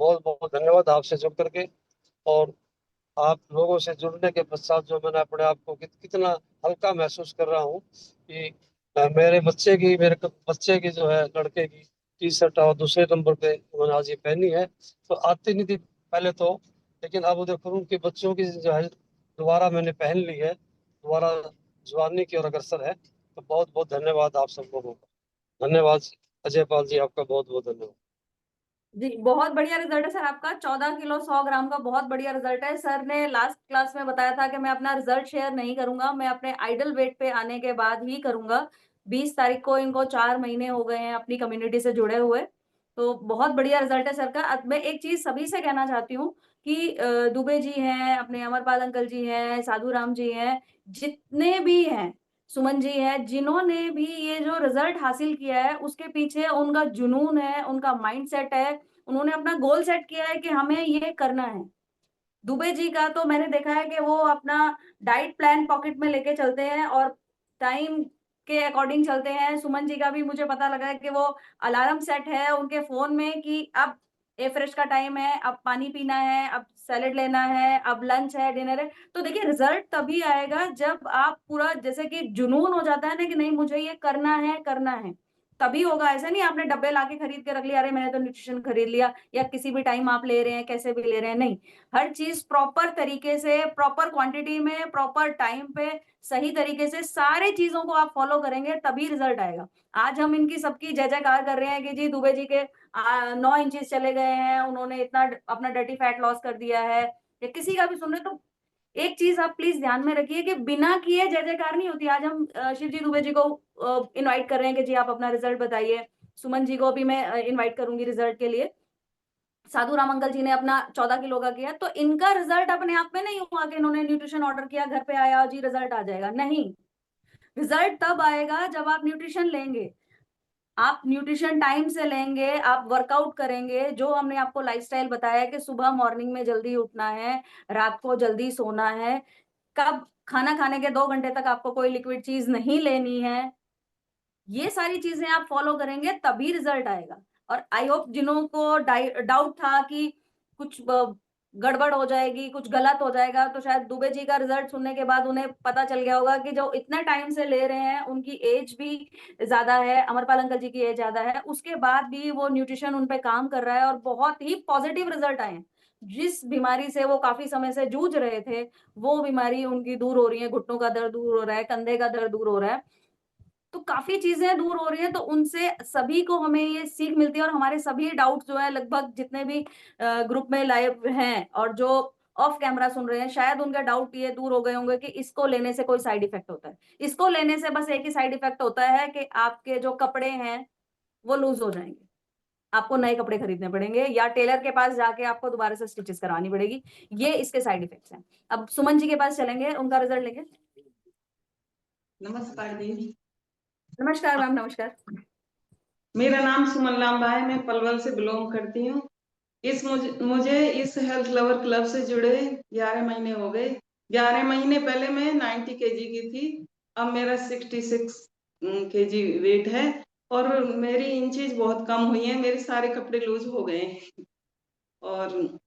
बहुत बहुत धन्यवाद आपसे जुड़ करके। और आप लोगों से जुड़ने के पश्चात जो मैंने अपने आप को कितना हल्का महसूस कर रहा हूँ कि मेरे बच्चे की जो है, लड़के की टी शर्ट और दूसरे नंबर पे उन्होंने आज ये पहनी है। तो आती नहीं थी पहले तो, लेकिन अब देखो उनके बच्चों की जो है दोबारा मैंने पहन ली है, दोबारा जवानी की ओर अग्रसर है। तो बहुत बहुत धन्यवाद आप सब लोगों का। धन्यवाद अजय पाल जी, आपका बहुत बहुत धन्यवाद। जी, बहुत बढ़िया रिजल्ट है सर आपका। 14 किलो 100 ग्राम का बहुत बढ़िया रिजल्ट है। सर ने लास्ट क्लास में बताया था कि मैं अपना रिजल्ट शेयर नहीं करूंगा, मैं अपने आइडल वेट पे आने के बाद ही करूंगा। 20 तारीख को इनको 4 महीने हो गए हैं अपनी कम्युनिटी से जुड़े हुए। तो बहुत बढ़िया रिजल्ट है सर का। अब मैं एक चीज सभी से कहना चाहती हूँ कि दुबे जी हैं, अपने अमरपाल अंकल जी हैं, साधु राम जी हैं, जितने भी हैं, सुमन जी है, जिन्होंने भी ये जो रिजल्ट हासिल किया है उसके पीछे उनका जुनून है, उनका माइंडसेट है। उन्होंने अपना गोल सेट किया है कि हमें ये करना है। दुबे जी का तो मैंने देखा है कि वो अपना डाइट प्लान पॉकेट में लेके चलते हैं और टाइम के अकॉर्डिंग चलते हैं। सुमन जी का भी मुझे पता लगा है कि वो अलार्म सेट है उनके फोन में कि अब ए फ्रेश का टाइम है, अब पानी पीना है, अब सैलेड लेना है, अब लंच है, डिनर है। तो देखिए रिजल्ट तभी आएगा जब आप पूरा जैसे कि जुनून हो जाता है ना कि नहीं मुझे ये करना है, करना है, तभी होगा। ऐसा नहीं आपने डब्बे लाके खरीद के रख लिया, अरे मैंने तो न्यूट्रिशन खरीद लिया, या किसी भी टाइम आप ले रहे हैं, कैसे भी ले रहे हैं, नहीं। हर चीज प्रॉपर तरीके से, प्रॉपर क्वांटिटी में, प्रॉपर टाइम पे, सही तरीके से सारे चीजों को आप फॉलो करेंगे तभी रिजल्ट आएगा। आज हम इनकी सबकी जय जयकार कर रहे हैं कि जी दुबे जी के 9 इंचेस चले गए हैं, उन्होंने इतना अपना डर्टी फैट लॉस कर दिया है, या किसी का भी सुन रहे तो एक चीज आप प्लीज ध्यान में रखिए कि बिना किए जय जयकार नहीं होती। आज हम शिवजी दुबे जी को इनवाइट कर रहे हैं कि जी आप अपना रिजल्ट बताइए। सुमन जी को भी मैं इनवाइट करूंगी रिजल्ट के लिए। साधु राम अंकल जी ने अपना 14 किलो का किया, तो इनका रिजल्ट अपने आप में नहीं हुआ कि इन्होंने न्यूट्रिशन ऑर्डर किया, घर पे आया जी रिजल्ट आ जाएगा, नहीं। रिजल्ट तब आएगा जब आप न्यूट्रिशन लेंगे, आप न्यूट्रिशन टाइम से लेंगे, आप वर्कआउट करेंगे, जो हमने आपको लाइफस्टाइल बताया कि सुबह मॉर्निंग में जल्दी उठना है, रात को जल्दी सोना है, कब खाना खाने के 2 घंटे तक आपको कोई लिक्विड चीज नहीं लेनी है, ये सारी चीजें आप फॉलो करेंगे तभी रिजल्ट आएगा। और आई होप जिन्हों को डाउट था कि कुछ गड़बड़ हो जाएगी, कुछ गलत हो जाएगा, तो शायद दुबे जी का रिजल्ट सुनने के बाद उन्हें पता चल गया होगा कि जो इतने टाइम से ले रहे हैं उनकी एज भी ज्यादा है, अमरपाल अंकल जी की एज ज्यादा है, उसके बाद भी वो न्यूट्रिशन उन पे काम कर रहा है और बहुत ही पॉजिटिव रिजल्ट आए हैं। जिस बीमारी से वो काफी समय से जूझ रहे थे वो बीमारी उनकी दूर हो रही है, घुटनों का दर्द दूर हो रहा है, कंधे का दर्द दूर हो रहा है। तो काफ़ी चीज़ें दूर हो रही हैं, तो उनसे सभी को हमें ये सीख मिलती है और हमारे सभी डाउट्स जो है लगभग जितने भी ग्रुप में लाइव हैं और जो ऑफ कैमरा सुन रहे हैं, शायद उनका डाउट ये दूर हो गए होंगे कि इसको लेने से कोई साइड इफ़ेक्ट होता है। इसको लेने से बस एक ही साइड इफ़ेक्ट होता है कि आपके जो कपड़े हैं, वो लूज़ हो जाएँगे। आपको नए कपड़े खरीदने पड़ेंगे या टेलर के पास जाके आपको दोबारा से स्टिचेस करवानी पड़ेगी। ये इसके साइड इफ़ेक्ट्स हैं। अब सुमन जी के पास चलेंगे, उनका रिज़ल्ट लेंगे। नमस्कार दीदी। नमस्कार मैम, नमस्कार। मेरा नाम सुमन लांबा है, मैं पलवल से बिलोंग करती हूँ। मुझे इस हेल्थ लवर क्लब से जुड़े 11 महीने हो गए। 11 महीने पहले मैं 90 केजी की थी, अब मेरा 66 केजी वेट है और मेरी इंचेज बहुत कम हुई हैं, मेरे सारे कपड़े लूज हो गए हैं। और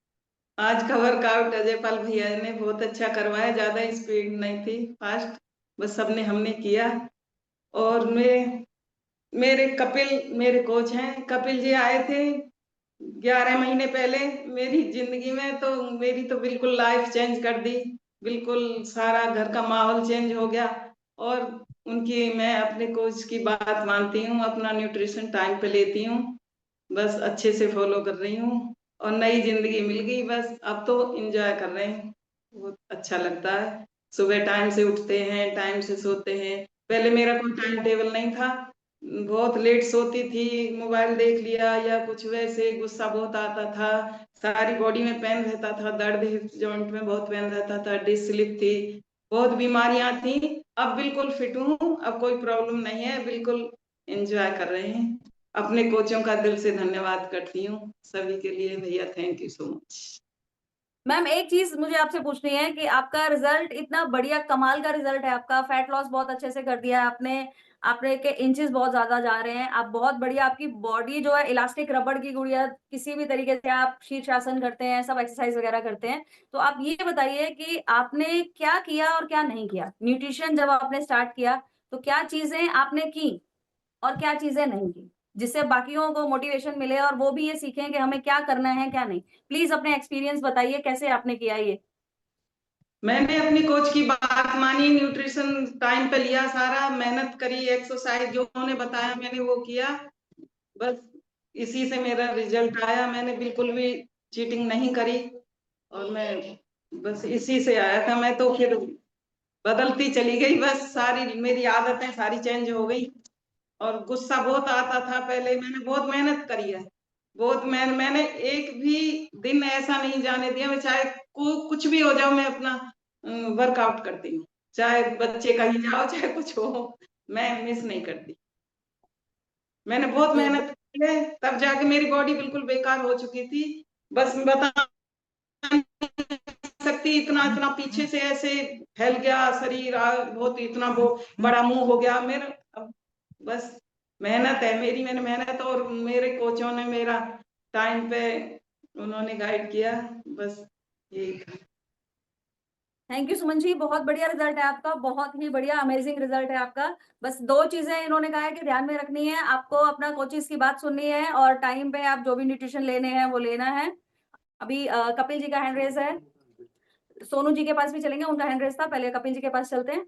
आज का वर्कआउट अजय पाल भैया ने बहुत अच्छा करवाया, ज्यादा स्पीड नहीं थी, फास्ट, बस सबने हमने किया। और मेरे कपिल मेरे कोच हैं, कपिल जी आए थे 11 महीने पहले मेरी जिंदगी में, तो मेरी तो बिल्कुल लाइफ चेंज कर दी, बिल्कुल सारा घर का माहौल चेंज हो गया। और उनकी मैं अपने कोच की बात मानती हूँ, अपना न्यूट्रिशन टाइम पे लेती हूँ, बस अच्छे से फॉलो कर रही हूँ और नई जिंदगी मिल गई, बस अब तो एंजॉय कर रहे हैं, बहुत अच्छा लगता है। सुबह टाइम से उठते हैं, टाइम से सोते हैं। पहले मेरा कोई टाइम टेबल नहीं था, बहुत लेट सोती थी, मोबाइल देख लिया या कुछ वैसे, गुस्सा बहुत आता था, सारी बॉडी में पेन रहता था, दर्द जॉइंट में बहुत पेन रहता था, डिस्क स्लिप थी, बहुत बीमारियां थी। अब बिल्कुल फिट हूँ, अब कोई प्रॉब्लम नहीं है, बिल्कुल एंजॉय कर रहे हैं। अपने कोचों का दिल से धन्यवाद करती हूँ सभी के लिए। भैया thank you so much. Ma'am एक चीज़ मुझे आपसे पूछनी है कि आपका रिज़ल्ट इतना बढ़िया कमाल का रिज़ल्ट है आपका, फैट लॉस बहुत अच्छे से कर दिया है आपने, आपने के इंचेस बहुत ज़्यादा जा रहे हैं, आप बहुत बढ़िया, आपकी बॉडी जो है इलास्टिक रबड़ की गुड़िया, किसी भी तरीके से आप शीर्षासन करते हैं, सब एक्सरसाइज वगैरह करते हैं। तो आप ये बताइए कि आपने क्या किया और क्या नहीं किया? न्यूट्रिशन जब आपने स्टार्ट किया, तो क्या चीज़ें आपने की और क्या चीज़ें नहीं की? जिससे बाकियों को मोटिवेशन मिले और वो भी ये सीखें कि हमें क्या करना है, क्या नहीं। प्लीज़ अपने एक्सपीरियंस बताइए कैसे आपने किया ये? मैंने अपनी कोच की बात मानी, न्यूट्रिशन टाइम पे लिया, सारा मेहनत करी, एक्सरसाइज जो उन्होंने बताया मैंने वो किया, बस इसी से मेरा रिजल्ट आया। मैंने बिल्कुल भी चीटिंग नहीं करी और मैं बस इसी से आया था। मैं तो फिर बदलती चली गई, बस सारी मेरी आदतें सारी चेंज हो गई। और गुस्सा बहुत आता था पहले, मैंने बहुत मेहनत करी है, बहुत मैंने एक भी दिन ऐसा नहीं जाने दिया, मैं चाहे कुछ भी हो जाओ, मैं अपना वर्कआउट करती हूँ, चाहे बच्चे कहीं जाओ चाहे कुछ हो, मैं मिस नहीं करती। मैंने बहुत तो मेहनत की है, तब जाके मेरी बॉडी बिल्कुल बेकार हो चुकी थी, बस बता नहीं सकती, इतना इतना पीछे से ऐसे फैल गया शरीर, बहुत इतना वो बड़ा मुंह हो गया मेरा। अब बस मेहनत है मेरी, मैंने मेहनत और मेरे कोचों ने मेरा टाइम पे उन्होंने गाइड किया, बस यही। थैंक यू सुमन जी, बहुत बढ़िया रिजल्ट है आपका, बहुत ही बढ़िया अमेजिंग रिजल्ट है आपका। बस 2 चीज़ें इन्होंने कहा है कि ध्यान में रखनी है, आपको अपना कोचेज़ की बात सुननी है और टाइम पे आप जो भी न्यूट्रिशन लेने हैं वो लेना है। अभी कपिल जी का हैंड रेज़ है। सोनू जी के पास भी चलेंगे, उनका हैंड रेज़ था, पहले कपिल जी के पास चलते हैं।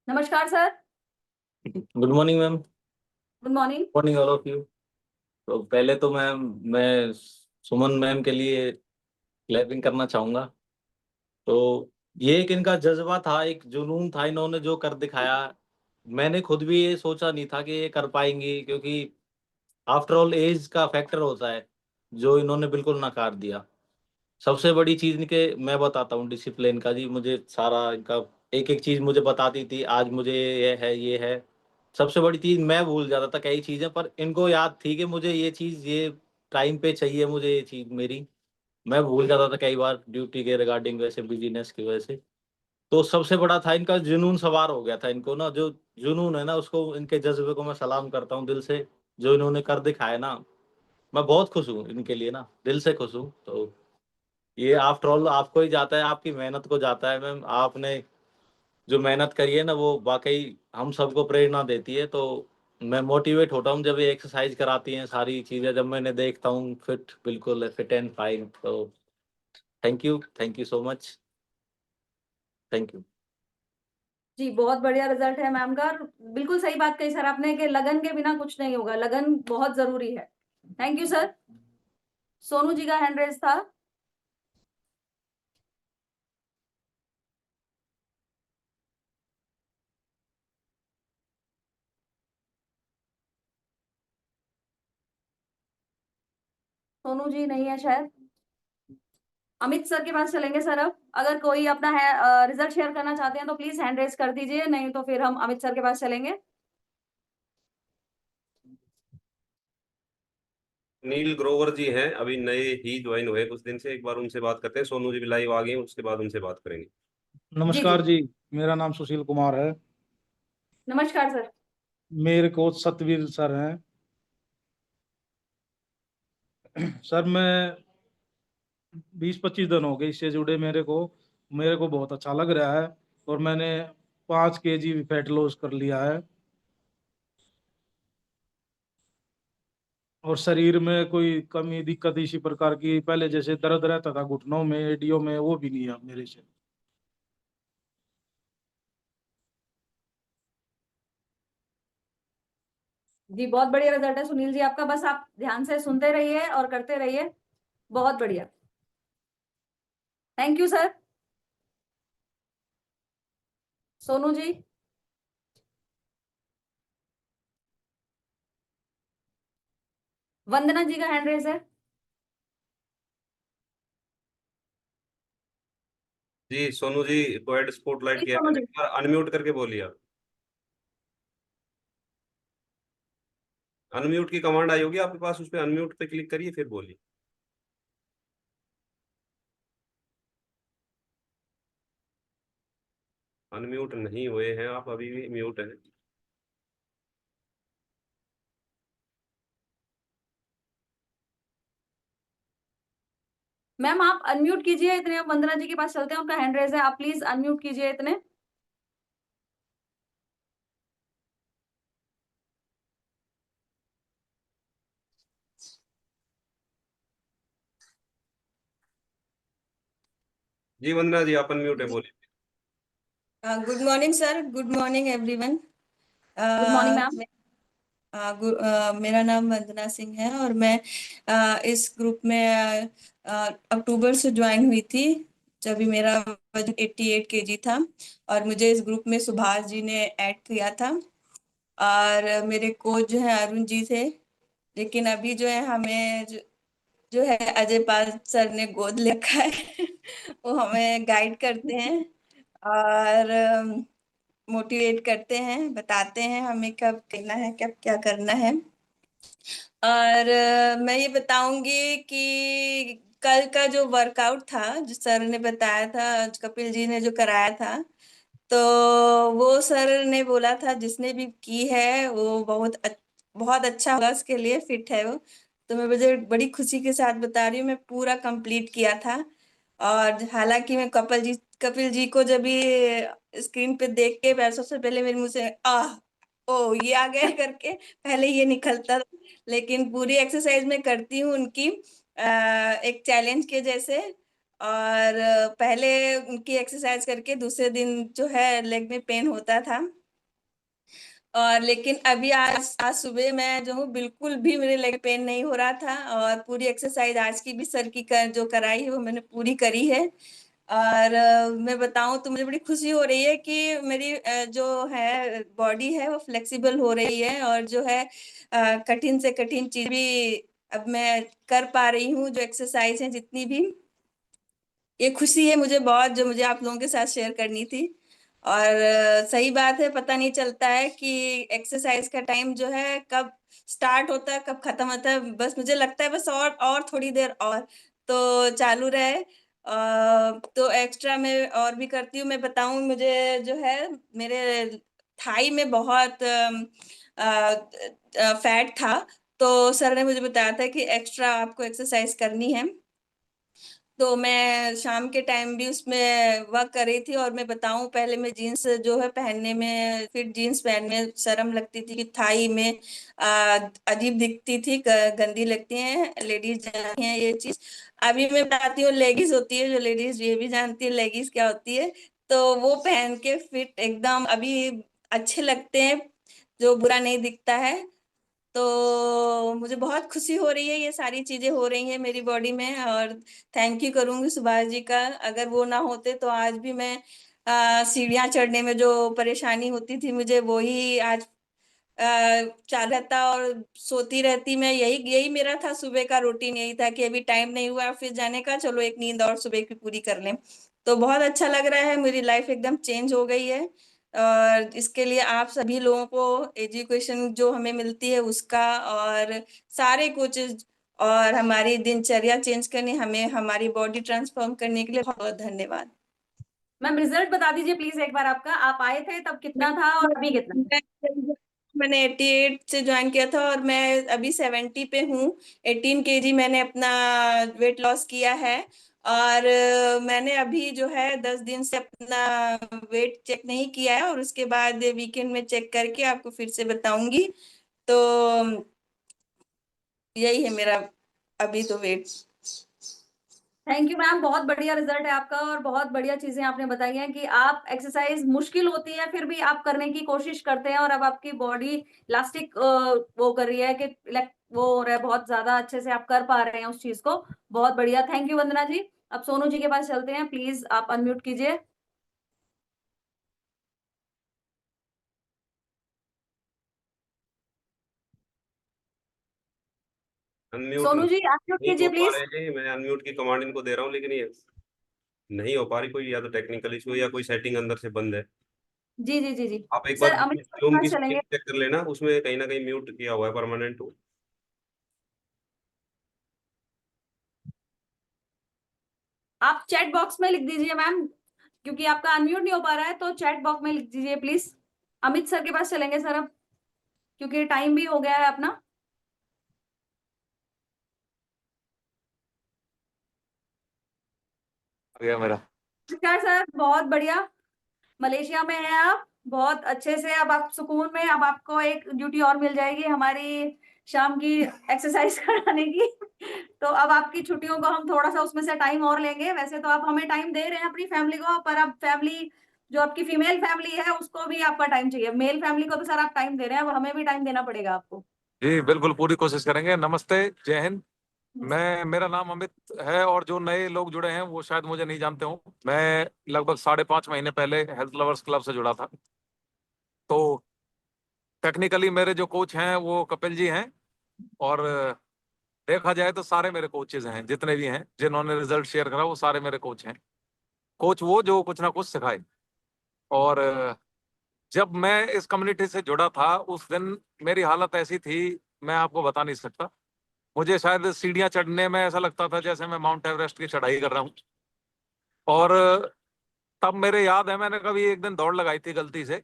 नमस्कार sir. Good morning ma'am. Good morning. Morning all of you. तो पहले तो मैम मैं सुमन मैम के लिए क्लैपिंग करना चाहूँगा। तो ये एक इनका जज़्बा था, एक जुनून था, इन्होंने जो कर दिखाया। मैंने खुद भी ये सोचा नहीं था कि ये कर पाएँगी, क्योंकि आफ्टर ऑल ऐज का फैक्टर होता है, जो इन्होंने बिल्कुल नकार दिया। सबसे बड़ी चीज़ इनके मैं बताता हूँ डिसिप्लिन का जी, मुझे सारा इनका एक-एक चीज़ मुझे बताती थी, आज मुझे ये है। सबसे बड़ी चीज़ मैं भूल जाता था कई चीज़ें, पर इनको याद थी कि मुझे ये चीज़ ये टाइम पे चाहिए, मुझे ये चीज़ मेरी। मैं भूल जाता था कई बार ड्यूटी के रिगार्डिंग, वैसे बिज़ीनेस की वजह से। तो सबसे बड़ा था इनका जुनून, सवार हो गया था इनको ना, जो जुनून है ना, उसको, इनके जज़्बे को मैं सलाम करता हूँ दिल से, जो इन्होंने कर दिखाया ना। मैं बहुत खुश हूँ इनके लिए ना, दिल से खुश हूँ। तो ये आफ्टर ऑल आपको ही जाता है, आपकी मेहनत को जाता है मैम। आपने जो मेहनत करी है ना, वो वाक़ई हम सबको प्रेरणा देती है। तो मैं मोटिवेट होता हूँ जब ये एक्सरसाइज़ कराती हैं, सारी चीज़ें जब मैंने देखता हूँ, फिट बिल्कुल फिट एंड फाइन। तो thank you so much, thank you. जी, बहुत बढ़िया रिजल्ट है मैम का। और बिल्कुल सही बात कही सर आपने कि लगन के बिना कुछ नहीं होगा, लगन बहुत जरूरी है। Thank you sir. Sonu ji का हैंड रेज था। सोनू जी नहीं है शायद। अमित सर के पास चलेंगे सर। अब अगर कोई अपना है रिजल्ट शेयर करना चाहते हैं तो प्लीज हैंड रेज कर दीजिए, नहीं तो फिर हम अमित सर के पास चलेंगे। नील ग्रोवर जी हैं, अभी नए ही ज्वाइन हुए कुछ दिन से, एक बार उनसे बात करते हैं। सोनू जी भी लाइव आ गए हैं, उसके बाद उनसे बात करेंगे। नमस्कार जी, मेरा नाम सुशील कुमार है। नमस्कार सर। मेरे कोच सतवीर सर हैं। सर मैं 20-25 दिन हो गए इससे जुड़े। मेरे को बहुत अच्छा लग रहा है और मैंने 5 kg फैट लॉस कर लिया है और शरीर में कोई कमी दिक्कत इसी प्रकार की पहले जैसे दर्द रहता था घुटनों में, एडियो में, वो भी नहीं है मेरे से। जी, बहुत बढ़िया रिजल्ट है सुनील जी आपका। बस आप ध्यान से सुनते रहिए और करते रहिए। बहुत बढ़िया। Thank you sir. Sonu ji. Vandana ji का हैंड रेज है। जी Sonu ji, quad spotlight please किया सोनू मैंने, जी। एक बार अनम्यूट करके बोलिए आप। अनम्यूट की कमांड आई होगी आपके पास, उस पर अनम्यूट पे क्लिक करिए फिर बोलिए। अनम्यूट नहीं हुए हैं आप, अभी भी म्यूट है। मैम आप अनम्यूट कीजिए इतने। आप वंदना जी के पास चलते हैं, उनका हैंड रेज है। आप प्लीज अनम्यूट कीजिए इतने। जी वंदना जी, आप अनम्यूट है, बोलिए। Good morning sir, good morning everyone. Good morning ma'am. मेरा नाम वंदना सिंह है और मैं इस ग्रुप में अक्टूबर से ज्वाइन हुई थी, जब भी मेरा वजन 88 kg था और मुझे इस ग्रुप में सुभाष जी ने ऐड किया था और मेरे कोच जो है अरुण जी थे। लेकिन अभी जो है हमें जो है अजय पाल सर ने गोद ले रखा है वो हमें गाइड करते हैं और मोटिवेट करते हैं, बताते हैं हमें कब करना है, कब क्या करना है। और मैं ये बताऊंगी कि कल का जो वर्कआउट था, जो सर ने बताया था, कपिल जी ने जो कराया था, तो वो सर ने बोला था जिसने भी की है वो बहुत अच्छा होगा, उसके लिए फिट है वो। तो मैं मुझे बड़ी खुशी के साथ बता रही हूँ, मैं पूरा कंप्लीट किया था। और हालांकि मैं कपिल जी को जब भी स्क्रीन पे देख के सबसे पहले मेरे मुंह से ओ ये आ गया करके पहले ये निकलता था, लेकिन पूरी एक्सरसाइज में करती हूँ उनकी एक चैलेंज के जैसे। और पहले उनकी एक्सरसाइज करके दूसरे दिन जो है लेग में पेन होता था, और लेकिन अभी आज सुबह मैं जो हूँ बिल्कुल भी मेरे लेग पेन नहीं हो रहा था और पूरी एक्सरसाइज आज की भी सर की जो कराई है वो मैंने पूरी करी है। और मैं बताऊं तो मुझे बड़ी खुशी हो रही है कि मेरी जो है बॉडी है वो फ्लेक्सिबल हो रही है और जो है कठिन से कठिन चीज भी अब मैं कर पा रही हूँ, जो एक्सरसाइज है जितनी भी। ये खुशी है मुझे बहुत, जो मुझे आप लोगों के साथ शेयर करनी थी। और सही बात है, पता नहीं चलता है कि एक्सरसाइज का टाइम जो है कब स्टार्ट होता है कब खत्म होता है। बस मुझे लगता है बस और थोड़ी देर और तो चालू रहे। तो एक्स्ट्रा मैं और भी करती हूँ। मैं बताऊं, मुझे जो है मेरे थाई में बहुत फैट था, तो सर ने मुझे बताया था कि एक्स्ट्रा आपको एक्सरसाइज करनी है। तो मैं शाम के टाइम भी उसमें वर्क कर रही थी। और मैं बताऊं, पहले मैं जीन्स जो है पहनने में, फिट जीन्स पहनने में शर्म लगती थी कि थाई में अजीब दिखती थी, गंदी लगती हैं, लेडीज जानती हैं ये चीज। अभी मैं बताती हूँ, लेगीज होती है, जो लेडीज ये भी जानती है लेगीज क्या होती है। तो वो पहन के फिट एकदम अभी अच्छे लगते हैं, जो बुरा नहीं दिखता है। तो मुझे बहुत खुशी हो रही है, ये सारी चीजें हो रही हैं मेरी बॉडी में। और थैंक यू करूंगी सुभाष जी का। अगर वो ना होते तो आज भी मैं सीढ़ियां चढ़ने में जो परेशानी होती थी मुझे, वो ही आज चालू रहता और सोती रहती मैं। यही यही मेरा था, सुबह का रूटीन यही था कि अभी टाइम नहीं हुआ ऑफिस जाने का, चलो एक नींद और सुबह की पूरी कर लें। तो बहुत अच्छा लग रहा है, मेरी लाइफ एकदम चेंज हो गई है। और इसके लिए आप सभी लोगों को एजुकेशन जो हमें मिलती है उसका, और सारे कोचेज, और हमारी दिनचर्या चेंज करने, हमें हमारी बॉडी ट्रांसफॉर्म करने के लिए बहुत बहुत धन्यवाद। मैम रिजल्ट बता दीजिए प्लीज एक बार आपका, आप आए थे तब कितना था और अभी कितना? मैंने 88 से ज्वाइन किया था और मैं अभी 70 पे हूँ। 18 केजी मैंने अपना वेट लॉस किया है। और मैंने अभी जो है 10 दिन से अपना वेट चेक नहीं किया है, और उसके बाद वीकेंड में चेक करके आपको फिर से बताऊंगी। तो यही है मेरा अभी तो वेट। थैंक यू मैम, बहुत बढ़िया रिजल्ट है आपका और बहुत बढ़िया चीजें आपने बताई हैं कि आप एक्सरसाइज मुश्किल होती है फिर भी आप करने की कोशिश करते हैं, और अब आपकी बॉडी इलास्टिक वो कर रही है कि वो हो रहा है, बहुत ज्यादा अच्छे से आप कर पा रहे हैं उस चीज को। बहुत बढ़िया, थैंक यू वंदना जी। अब सोनू जी के पास चलते हैं, प्लीज आप अनम्यूट कीजिए। अनम्यूट सोनू जी अनम्यूट नहीं कीजिए हो पा प्लीज। रहे जी, मैं अनम्यूट की कमांड इनको दे रहा हूँ लेकिन ये नहीं हो पा रही। कोई या तो टेक्निकल इशू या कोई सेटिंग अंदर से बंद है। जी जी जी जी। आप एक सर बार अमित सर के जूम की पास सेटिंग चलेंगे। चेक कर लेना, उसमें कहीं ना कहीं म्यूट किया हुआ है परमानेंट। आप चैट बॉक्स में लिख दीजिए मैम, क्योंकि आपका अनम्यूट नहीं हो पा रहा है, तो चैट बॉक्स में लिख दीजिए प्लीज। अमित सर के पास चलेंगे सर अब, क्योंकि टाइम भी हो गया है अपना। गया मेरा। नमस्कार सर, बहुत बढ़िया। मलेशिया में हैं आप, बहुत अच्छे से। अब आप सुकून में, अब आपको एक ड्यूटी और मिल जाएगी हमारी शाम की एक्सरसाइज कराने की। तो अब आपकी छुट्टियों को हम थोड़ा सा उसमें से टाइम और लेंगे। वैसे तो आप हमें टाइम दे रहे हैं अपनी फैमिली को, पर अब फैमिली जो आपकी फीमेल फैमिली है उसको भी आपका टाइम चाहिए। मेल फैमिली को तो सर आप टाइम दे रहे हैं, अब हमें भी टाइम देना पड़ेगा आपको। जी बिल्कुल, पूरी कोशिश करेंगे। नमस्ते, जय हिंद। मेरा नाम अमित है और जो नए लोग जुड़े हैं वो शायद मुझे नहीं जानते हो। मैं लगभग 5.5 महीने पहले हेल्थ लवर्स क्लब से जुड़ा था। तो टेक्निकली मेरे जो कोच हैं वो कपिल जी हैं, और देखा जाए तो सारे मेरे कोचेज हैं, जितने भी हैं जिन्होंने रिजल्ट शेयर करा वो सारे मेरे कोच हैं। कोच वो जो कुछ ना कुछ सिखाए। और जब मैं इस कम्युनिटी से जुड़ा था उस दिन मेरी हालत ऐसी थी, मैं आपको बता नहीं सकता। मुझे शायद सीढ़ियां चढ़ने में ऐसा लगता था जैसे मैं माउंट एवरेस्ट की चढ़ाई कर रहा हूँ। और तब मेरे याद है मैंने कभी एक दिन दौड़ लगाई थी गलती से,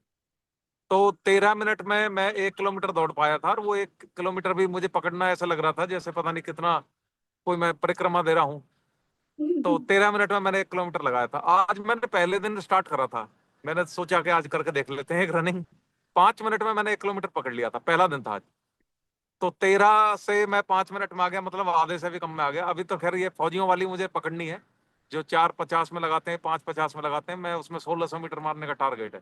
तो 13 मिनट में मैं 1 किलोमीटर दौड़ पाया था। और वो 1 किलोमीटर भी मुझे पकड़ना ऐसा लग रहा था जैसे पता नहीं कितना कोई मैं परिक्रमा दे रहा हूँ। तो 13 मिनट में मैंने 1 किलोमीटर लगाया था। आज मैंने पहले दिन स्टार्ट करा था, मैंने सोचा कि आज करके देख लेते हैं एक रनिंग। 5 मिनट में मैंने 1 किलोमीटर पकड़ लिया था, पहला दिन था आज। तो 13 से मैं 5 मिनट में आ गया, मतलब आधे से भी कम में आ गया। अभी तो खैर ये फौजियों वाली मुझे पकड़नी है, जो 4:50 में लगाते हैं, 5:50 में लगाते हैं। मैं उसमें 1600 मीटर मारने का टारगेट है।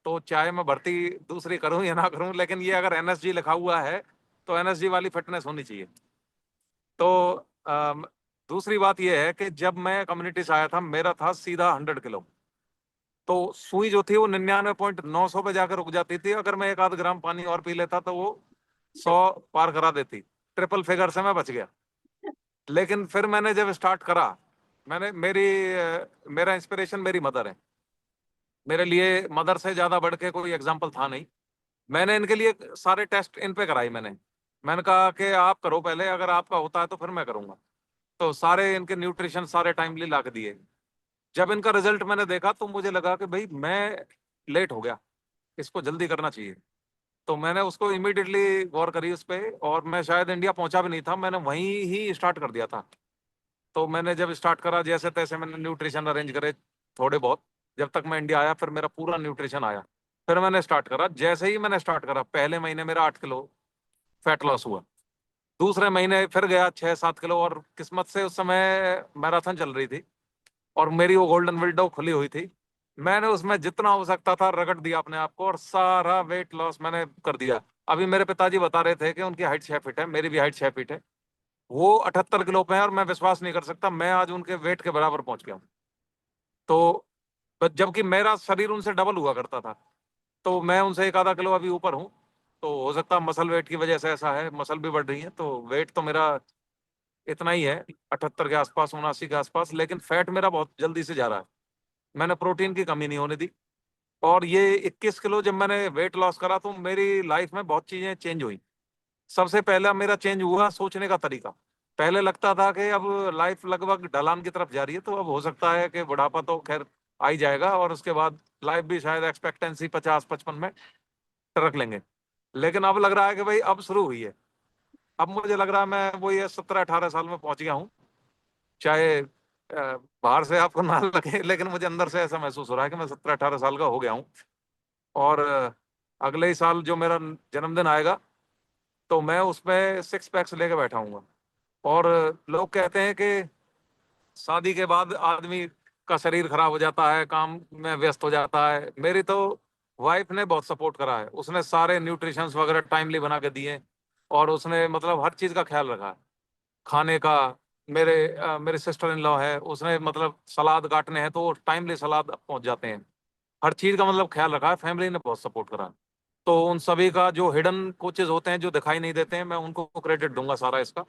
तो चाहे मैं भर्ती दूसरी करूं या ना करूं, लेकिन ये अगर एनएसजी लिखा हुआ है तो एनएसजी वाली फिटनेस होनी चाहिए। तो अम, दूसरी बात यह है कि जब मैं कम्युनिटी से आया था मेरा था सीधा 100 किलो। तो सुई जो थी वो 99.900 पे जाकर रुक जाती थी। अगर मैं 1 आध ग्राम पानी और पी लेता तो वो 100 पार करा देती। ट्रिपल फिगर से मैं बच गया। लेकिन फिर मैंने जब स्टार्ट करा, मेरा इंस्पिरेशन मेरी मदर है। मेरे लिए मदर से ज्यादा बढ़ के कोई एग्जाम्पल था नहीं। मैंने इनके लिए सारे टेस्ट इन पे कराई। मैंने कहा कि आप करो पहले, अगर आपका होता है तो फिर मैं करूंगा। तो सारे इनके न्यूट्रिशन सारे टाइमली ला के दिए। जब इनका रिजल्ट मैंने देखा तो मुझे लगा कि भाई मैं लेट हो गया, इसको जल्दी करना चाहिए। तो मैंने उसको इमीडिएटली गौर करी उस पर, और मैं शायद इंडिया पहुंचा भी नहीं था, मैंने वहीं ही स्टार्ट कर दिया था। तो मैंने जब स्टार्ट करा जैसे तैसे मैंने न्यूट्रिशन अरेंज करे थोड़े बहुत, जब तक मैं इंडिया आया फिर मेरा पूरा न्यूट्रिशन आया, फिर मैंने स्टार्ट करा। जैसे ही मैंने स्टार्ट करा पहले महीने मेरा 8 किलो फैट लॉस हुआ, दूसरे महीने फिर गया 6-7 किलो, और किस्मत से उस समय मैराथन चल रही थी और मेरी वो गोल्डन विंडो खुली हुई थी। मैंने उसमें जितना हो सकता था रगड़ दिया अपने आप को और सारा वेट लॉस मैंने कर दिया। अभी मेरे पिताजी बता रहे थे कि उनकी हाइट 6 फीट है, मेरी भी हाइट 6 फीट है, वो 78 किलो पे है और मैं विश्वास नहीं कर सकता मैं आज उनके वेट के बराबर पहुंच गया हूँ। तो जबकि मेरा शरीर उनसे डबल हुआ करता था, तो मैं उनसे 1 आधा किलो अभी ऊपर हूँ। तो हो सकता है मसल वेट की वजह से ऐसा है, मसल भी बढ़ रही है, तो वेट तो मेरा इतना ही है 78 के आसपास, 79 के आसपास, लेकिन फैट मेरा बहुत जल्दी से जा रहा है। मैंने प्रोटीन की कमी नहीं होने दी। और ये 21 किलो जब मैंने वेट लॉस करा तो मेरी लाइफ में बहुत चीजें चेंज हुई। सबसे पहला मेरा चेंज हुआ सोचने का तरीका। पहले लगता था कि अब लाइफ लगभग ढलान की तरफ जा रही है, तो अब हो सकता है कि बुढ़ापा तो खैर आ ही जाएगा और उसके बाद लाइफ भी शायद एक्सपेक्टेंसी 50-55 में रख लेंगे। लेकिन अब लग रहा है कि भाई अब शुरू हुई है। अब मुझे लग रहा है मैं वही 17-18 साल में पहुंच गया हूँ। चाहे बाहर से आपको ना लगे, लेकिन मुझे अंदर से ऐसा महसूस हो रहा है कि मैं 17-18 साल का हो गया हूँ। और अगले ही साल जो मेरा जन्मदिन आएगा तो मैं उसमें 6 पैक्स लेके बैठा हूँ। और लोग कहते हैं कि शादी के बाद आदमी का शरीर खराब हो जाता है, काम में व्यस्त हो जाता है। मेरी तो वाइफ ने बहुत सपोर्ट करा है, उसने सारे न्यूट्रिशंस वगैरह टाइमली बना के दिए और उसने मतलब हर चीज़ का ख्याल रखा है, खाने का। मेरे सिस्टर इन लॉ है, उसने मतलब सलाद काटने हैं तो वो टाइमली सलाद पहुंच जाते हैं। हर चीज़ का मतलब ख्याल रखा है, फैमिली ने बहुत सपोर्ट करा है। तो उन सभी का जो हिडन कोचेज होते हैं जो दिखाई नहीं देते हैं, मैं उनको क्रेडिट दूंगा सारा इसका।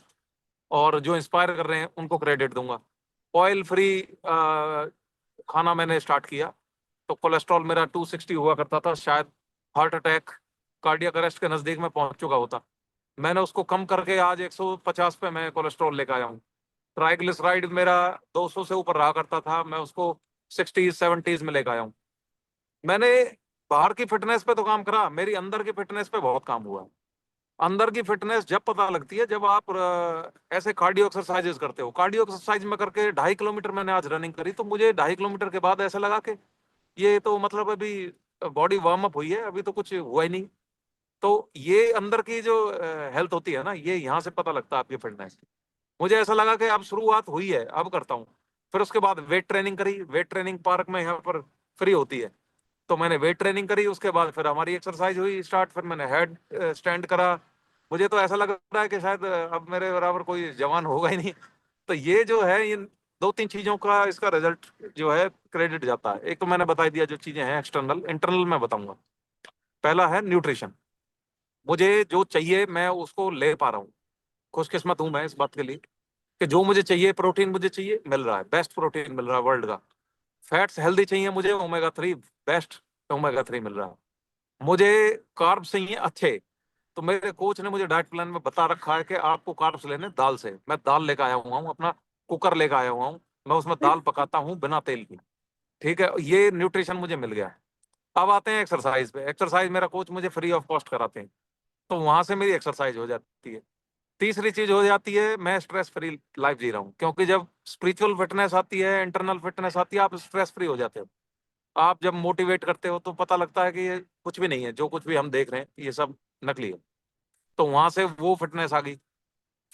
और जो इंस्पायर कर रहे हैं उनको क्रेडिट दूंगा। ऑयल फ्री खाना मैंने स्टार्ट किया तो कोलेस्ट्रॉल मेरा 260 हुआ करता था, शायद हार्ट अटैक कार्डियक अरेस्ट के नज़दीक में पहुंच चुका होता। मैंने उसको कम करके आज 150 पे मैं कोलेस्ट्रॉल लेकर आया हूँ। ट्राइग्लिसराइड मेरा 200 से ऊपर रहा करता था, मैं उसको 60s-70s में लेकर आया हूँ। मैंने बाहर की फिटनेस पे तो काम करा, मेरी अंदर की फिटनेस पे बहुत काम हुआ। अंदर की फिटनेस जब पता लगती है जब आप ऐसे कार्डियो एक्सरसाइजेस करते हो। कार्डियो एक्सरसाइज में करके 2.5 किलोमीटर मैंने आज रनिंग करी, तो मुझे 2.5 किलोमीटर के बाद ऐसा लगा कि ये तो मतलब अभी बॉडी वार्म अप हुई है, अभी तो कुछ हुआ ही नहीं। तो ये अंदर की जो हेल्थ होती है ना, ये यहाँ से पता लगता है आपकी फिटनेस। मुझे ऐसा लगा कि अब शुरुआत हुई है, अब करता हूँ। फिर उसके बाद वेट ट्रेनिंग करी, वेट ट्रेनिंग पार्क में यहाँ पर फ्री होती है, तो मैंने वेट ट्रेनिंग करी। उसके बाद फिर हमारी एक्सरसाइज हुई स्टार्ट, फिर मैंने हेड स्टैंड करा। मुझे तो ऐसा लग रहा है कि शायद अब मेरे बराबर कोई जवान होगा ही नहीं। तो ये जो है, इन 2-3 चीजों का इसका रिजल्ट जो है क्रेडिट जाता है। एक तो मैंने बता दिया जो चीजें हैं एक्सटर्नल, इंटरनल मैं बताऊंगा। पहला है न्यूट्रिशन। मुझे जो चाहिए मैं उसको ले पा रहा हूँ, खुशकिस्मत हूं मैं इस बात के लिए कि जो मुझे चाहिए, प्रोटीन मुझे चाहिए मिल रहा है, बेस्ट प्रोटीन मिल रहा है वर्ल्ड का। फैट्स हेल्दी चाहिए मुझे, ओमेगा 3 बेस्ट ओमेगा 3 मिल रहा है। मुझे कार्ब्स चाहिए अच्छे, तो मेरे कोच ने मुझे डाइट प्लान में बता रखा है कि आपको कार्ब्स लेने दाल से। मैं दाल लेकर आया हुआ हूँ, अपना कुकर लेकर आया हुआ हूँ, मैं उसमें दाल पकाता हूँ बिना तेल की। ठीक है, ये न्यूट्रिशन मुझे मिल गया। अब आते हैं एक्सरसाइज पे। एक्सरसाइज मेरा कोच मुझे फ्री ऑफ कॉस्ट कराते हैं, तो वहां से मेरी एक्सरसाइज हो जाती है। तीसरी चीज हो जाती है, मैं स्ट्रेस फ्री लाइफ जी रहा हूँ, क्योंकि जब स्पिरिचुअल फिटनेस आती है, इंटरनल फिटनेस आती है, आप स्ट्रेस फ्री हो जाते हो। आप जब मोटिवेट करते हो तो पता लगता है कि ये कुछ भी नहीं है, जो कुछ भी हम देख रहे हैं ये सब नकली है। तो वहां से वो फिटनेस आ गई।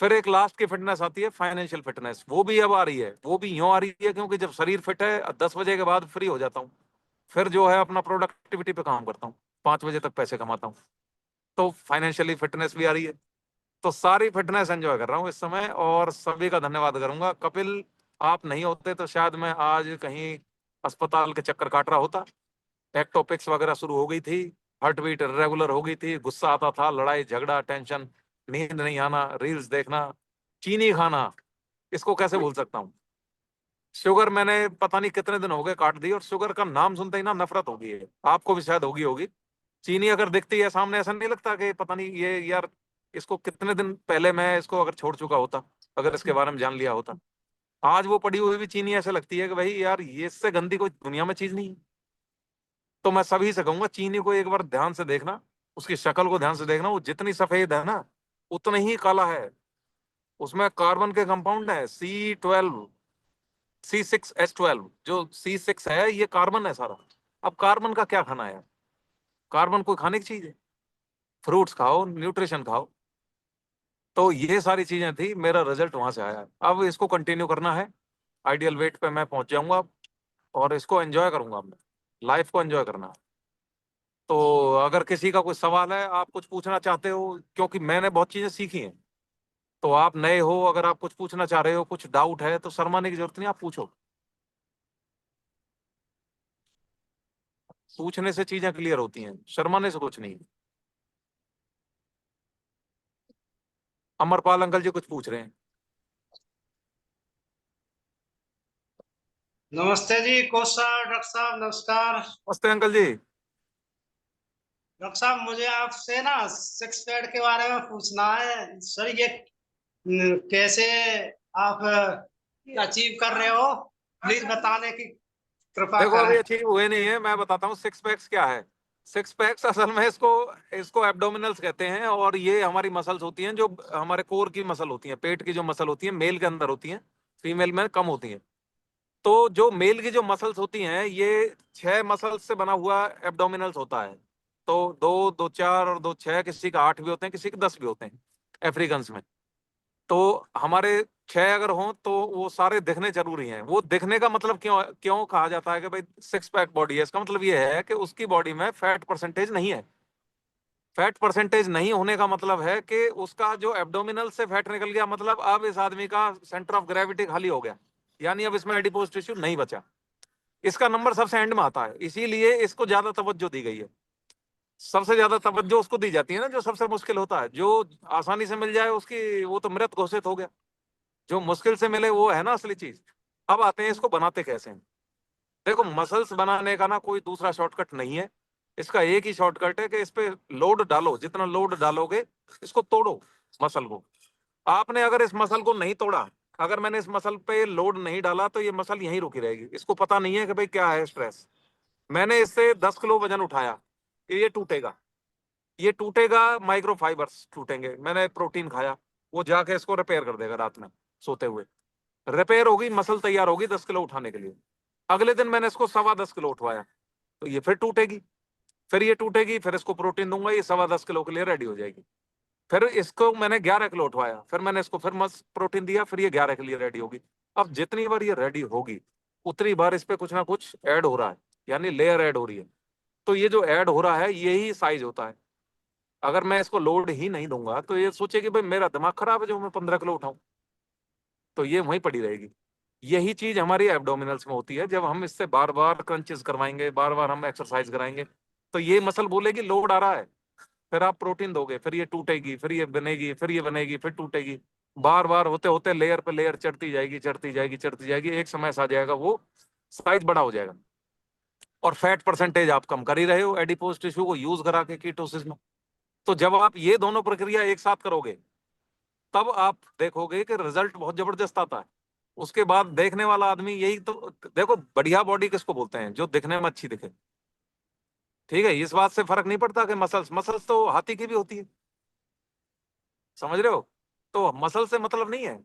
फिर एक लास्ट की फिटनेस आती है, फाइनेंशियल फिटनेस। वो भी अब आ रही है, वो भी यूं आ रही है क्योंकि जब शरीर फिट है 10 बजे के बाद फ्री हो जाता हूँ। फिर जो है अपना प्रोडक्टिविटी पे काम करता हूँ, 5 बजे तक पैसे कमाता हूँ, तो फाइनेंशियली फिटनेस भी आ रही है। तो सारी फिटनेस एंजॉय कर रहा हूँ इस समय, और सभी का धन्यवाद करूंगा। कपिल, आप नहीं होते तो शायद मैं आज कहीं अस्पताल के चक्कर काट रहा होता। एक्टोपिक्स वगैरह शुरू हो गई थी, हार्ट बीट रेगुलर हो गई थी, गुस्सा आता था, लड़ाई झगड़ा, टेंशन, नींद नहीं आना, रील्स देखना, चीनी खाना, इसको कैसे भूल सकता हूँ। शुगर मैंने पता नहीं कितने दिन हो गए काट दी, और शुगर का नाम सुनते ही ना नफरत हो गई है। आपको भी शायद होगी। चीनी अगर दिखती है सामने, ऐसा नहीं लगता कि पता नहीं ये यार, इसको कितने दिन पहले मैं इसको अगर छोड़ चुका होता, अगर इसके बारे में जान लिया होता। आज वो पड़ी हुई भी चीनी ऐसे लगती है कि भाई यार, ये इससे गंदी कोई दुनिया में चीज नहीं है। तो मैं सभी से कहूंगा, चीनी को एक बार ध्यान से देखना, उसकी शक्ल को ध्यान से देखना, वो जितनी सफेद है ना उतना ही काला है। उसमें कार्बन के कंपाउंड है C12 C6H12, जो C6 है ये कार्बन है सारा। अब कार्बन का क्या खाना है? कार्बन कोई खाने की चीज है? फ्रूट्स खाओ, न्यूट्रिशन खाओ। तो ये सारी चीजें थी, मेरा रिजल्ट वहां से आया। अब इसको कंटिन्यू करना है, आइडियल वेट पे मैं पहुंच जाऊंगा और इसको एंजॉय करूंगा, मैं लाइफ को एंजॉय करना है। तो अगर किसी का कोई सवाल है, आप कुछ पूछना चाहते हो, क्योंकि मैंने बहुत चीजें सीखी हैं, तो आप नए हो, अगर आप कुछ पूछना चाह रहे हो, कुछ डाउट है, तो शर्माने की जरूरत नहीं, आप पूछो। पूछने से चीजें क्लियर होती हैं, शर्माने से कुछ नहीं। अमरपाल अंकल जी कुछ पूछ रहे हैं। नमस्ते जी कोच साहब, डॉक्टर साहब नमस्कार। नमस्ते अंकल जी। डॉक्टर साहब मुझे आपसे ना सिक्स पैड के बारे में पूछना है सर। ये कैसे आप अचीव कर रहे हो, प्लीज बताने की कृपा देखो अभी करें। अचीव हुए नहीं है, मैं बताता हूँ सिक्स पैक्स क्या है। सिक्स पैक्स असल में इसको इसको एब्डोमिनल्स कहते हैं, और ये हमारी मसल्स होती हैं जो हमारे कोर की मसल होती हैं, पेट की जो मसल होती है मेल के अंदर होती हैं, फीमेल में कम होती हैं। तो जो मेल की जो मसल्स होती हैं ये 6 मसल्स से बना हुआ एब्डोमिनल्स होता है। तो 2, 2, 4 और 2, 6, किसी का 8 भी होते हैं, किसी के 10 भी होते हैं अफ्रीकन्स में। तो हमारे 6 अगर हों तो वो सारे दिखने जरूरी हैं। वो दिखने का मतलब क्यों क्यों कहा जाता है कि भाई सिक्स पैक बॉडी है? इसका मतलब ये है कि उसकी बॉडी में फैट परसेंटेज नहीं है। फैट परसेंटेज नहीं होने का मतलब है कि उसका जो एब्डोमिनल से फैट निकल गया, मतलब अब इस आदमी का सेंटर ऑफ ग्रेविटी खाली हो गया, यानी अब इसमें एडिपोज टिश्यू नहीं बचा। इसका नंबर सबसे एंड में आता है, इसीलिए इसको ज्यादा तवज्जो दी गई है। सबसे ज्यादा तवज्जो उसको दी जाती है ना जो सबसे मुश्किल होता है। जो आसानी से मिल जाए उसकी वो तो मृत घोषित हो गया, जो मुश्किल से मिले वो है ना असली चीज। अब आते हैं इसको बनाते कैसे हैं। देखो मसल्स बनाने का ना कोई दूसरा शॉर्टकट नहीं है, इसका एक ही शॉर्टकट है कि इस पे लोड डालो, जितना लोड डालोगे इसको तोड़ो मसल को। आपने अगर इस मसल को नहीं तोड़ा, अगर मैंने इस मसल पे लोड नहीं डाला तो ये मसल यहीं रुकी रहेगी। इसको पता नहीं है कि भाई क्या है स्ट्रेस। मैंने इससे 10 किलो वजन उठाया, ये टूटेगा, ये टूटेगा, माइक्रोफाइबर्स टूटेंगे। मैंने प्रोटीन खाया, वो जाके इसको रिपेयर कर देगा रात में सोते हुए। रिपेयर होगी, मसल तैयार होगी 10 किलो उठाने के लिए। अगले दिन मैंने इसको 10.25 किलो उठवाया, तो ये फिर टूटेगी, फिर ये टूटेगी, फिर इसको प्रोटीन दूंगा, ये 10.25 किलो के लिए रेडी हो जाएगी। फिर इसको मैंने 11 किलो उठवाया, फिर मैंने इसको फिर मस्त प्रोटीन दिया, फिर ये 11 के लिए रेडी होगी। अब जितनी बार ये रेडी होगी उतनी बार इस पे कुछ ना कुछ ऐड हो रहा है, यानी लेयर ऐड हो रही है। तो ये जो ऐड हो रहा है यही साइज होता है। अगर मैं इसको लोड ही नहीं दूंगा तो ये सोचे कि भाई मेरा दिमाग खराब है जो मैं 15 किलो उठाऊं, तो ये वहीं पड़ी रहेगी। यही चीज हमारी एब्डोमिनल्स में होती है। जब हम इससे बार बार क्रंचेस करवाएंगे, बार बार हम एक्सरसाइज कराएंगे, तो ये मसल बोलेगी लोड आ रहा है। फिर आप प्रोटीन दोगे, फिर ये टूटेगी, फिर ये बनेगी, फिर ये बनेगी, फिर टूटेगी। बार बार होते होते लेयर पे लेयर चढ़ती जाएगी, चढ़ती जाएगी, चढ़ती जाएगी। एक समय ऐसा आ जाएगा वो साइज बड़ा हो जाएगा, और फैट परसेंटेज आप कम कर ही रहे हो एडिपोज टिश्यू को यूज करा के कीटोसिस में। तो जब आप ये दोनों प्रक्रिया एक साथ करोगे तब आप देखोगे कि रिजल्ट बहुत जबरदस्त आता है। उसके बाद देखने वाला आदमी यही तो देखो, बढ़िया बॉडी किसको बोलते हैं? जो दिखने में अच्छी दिखे। ठीक है, इस बात से फर्क नहीं पड़ता कि मसल्स मसल्स तो हाथी की भी होती है, समझ रहे हो? तो मसल से मतलब नहीं है,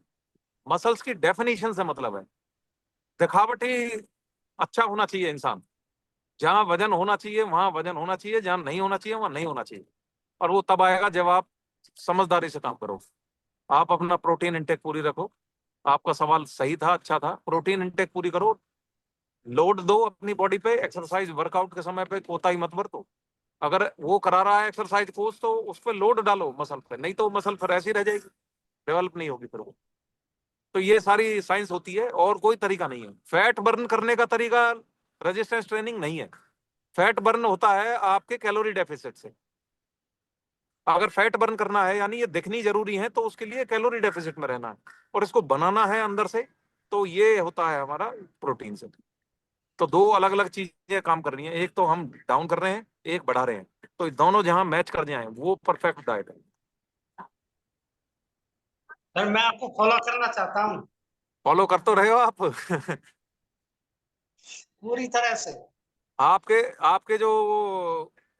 मसल्स की डेफिनेशन से मतलब है। दिखावटी अच्छा होना चाहिए इंसान, जहां वजन होना चाहिए वहां वजन होना चाहिए, जहां नहीं होना चाहिए वहां नहीं होना चाहिए। और वो तब आएगा जब आप समझदारी से काम करो। आप अपना प्रोटीन इंटेक पूरी रखो। आपका सवाल सही था, अच्छा था। प्रोटीन इंटेक पूरी करो, लोड दो अपनी बॉडी पे, एक्सरसाइज वर्कआउट के समय पे कोताही मत बरतो। अगर वो करा रहा है एक्सरसाइज कोच तो उस पर लोड डालो मसल पे, नहीं तो मसल फिर ऐसी रह जाएगी, डेवलप नहीं होगी फिर वो। तो ये सारी साइंस होती है, और कोई तरीका नहीं है। फैट बर्न करने का तरीका रेजिस्टेंस ट्रेनिंग नहीं है। फैट बर्न होता है आपके कैलोरी डेफिसिट से। अगर फैट बर्न करना है, यानी ये दिखनी जरूरी है, तो उसके लिए कैलोरी डेफिसिट में रहना है, और इसको बनाना है अंदर से, तो ये होता है हमारा प्रोटीन से। तो दो अलग अलग चीजें काम कर रही हैं, एक तो हम डाउन कर रहे हैं, एक बढ़ा रहे हैं। तो दोनों जहां मैच कर जाए वो परफेक्ट डाइट है। सर मैं आपको फॉलो करना चाहता हूँ फॉलो कर तो रहे हो आप पूरी तरह से। आपके आपके जो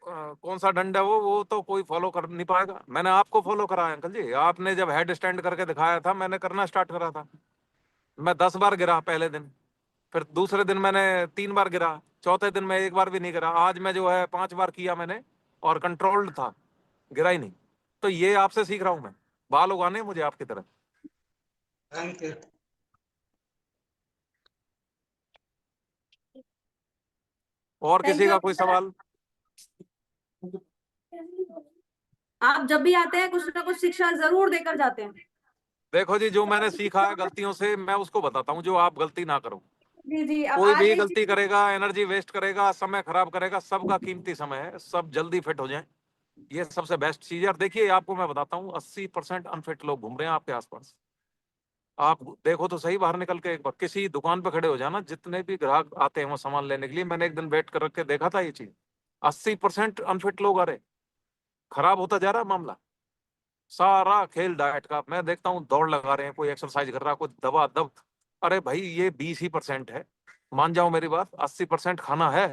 कौन सा दंड है वो तो कोई फॉलो कर नहीं पाएगा। मैंने आपको फॉलो कराया अंकल जी, आपने जब हेड स्टैंड करके दिखाया था मैंने करना स्टार्ट करा था। मैं 10 बार गिरा पहले दिन, फिर दूसरे दिन मैंने 3 बार गिरा, चौथे दिन मैं 1 बार भी नहीं गिरा, आज मैं जो है 5 बार किया मैंने और कंट्रोल्ड था, गिरा ही नहीं। तो ये आपसे सीख रहा हूं मैं, बाल उगाने हैं मुझे आपकी तरह। Thank you. और थैंक किसी यू का अमित कोई सर। सवाल? आप जब भी आते हैं कुछ ना कुछ शिक्षा जरूर देकर जाते हैं। देखो जी, जो मैंने सीखा है गलतियों से मैं उसको बताता हूँ, जो आप गलती ना करो। जी जी, अब कोई आज भी एक गलती करेगा, एनर्जी वेस्ट करेगा, समय खराब करेगा, सबका कीमती समय है, सब जल्दी फिट हो जाएं, ये सबसे बेस्ट चीज है। और देखिए आपको मैं बताता हूँ, 80% अनफिट लोग घूम रहे हैं आपके आसपास। आप देखो तो सही, बाहर निकल के एक बार किसी दुकान पे खड़े हो जाना, जितने भी ग्राहक आते हैं वो सामान लेने के लिए, मैंने एक दिन वेट कर रख के देखा था ये चीज, 80% अनफिट लोग आ रहे, खराब होता जा रहा है मामला। सारा खेल डाइट का, मैं देखता हूँ दौड़ लगा रहे हैं, कोई एक्सरसाइज कर रहा है, कोई दबा दब। अरे भाई ये 20% है, मान जाओ मेरी बात, 80% खाना है।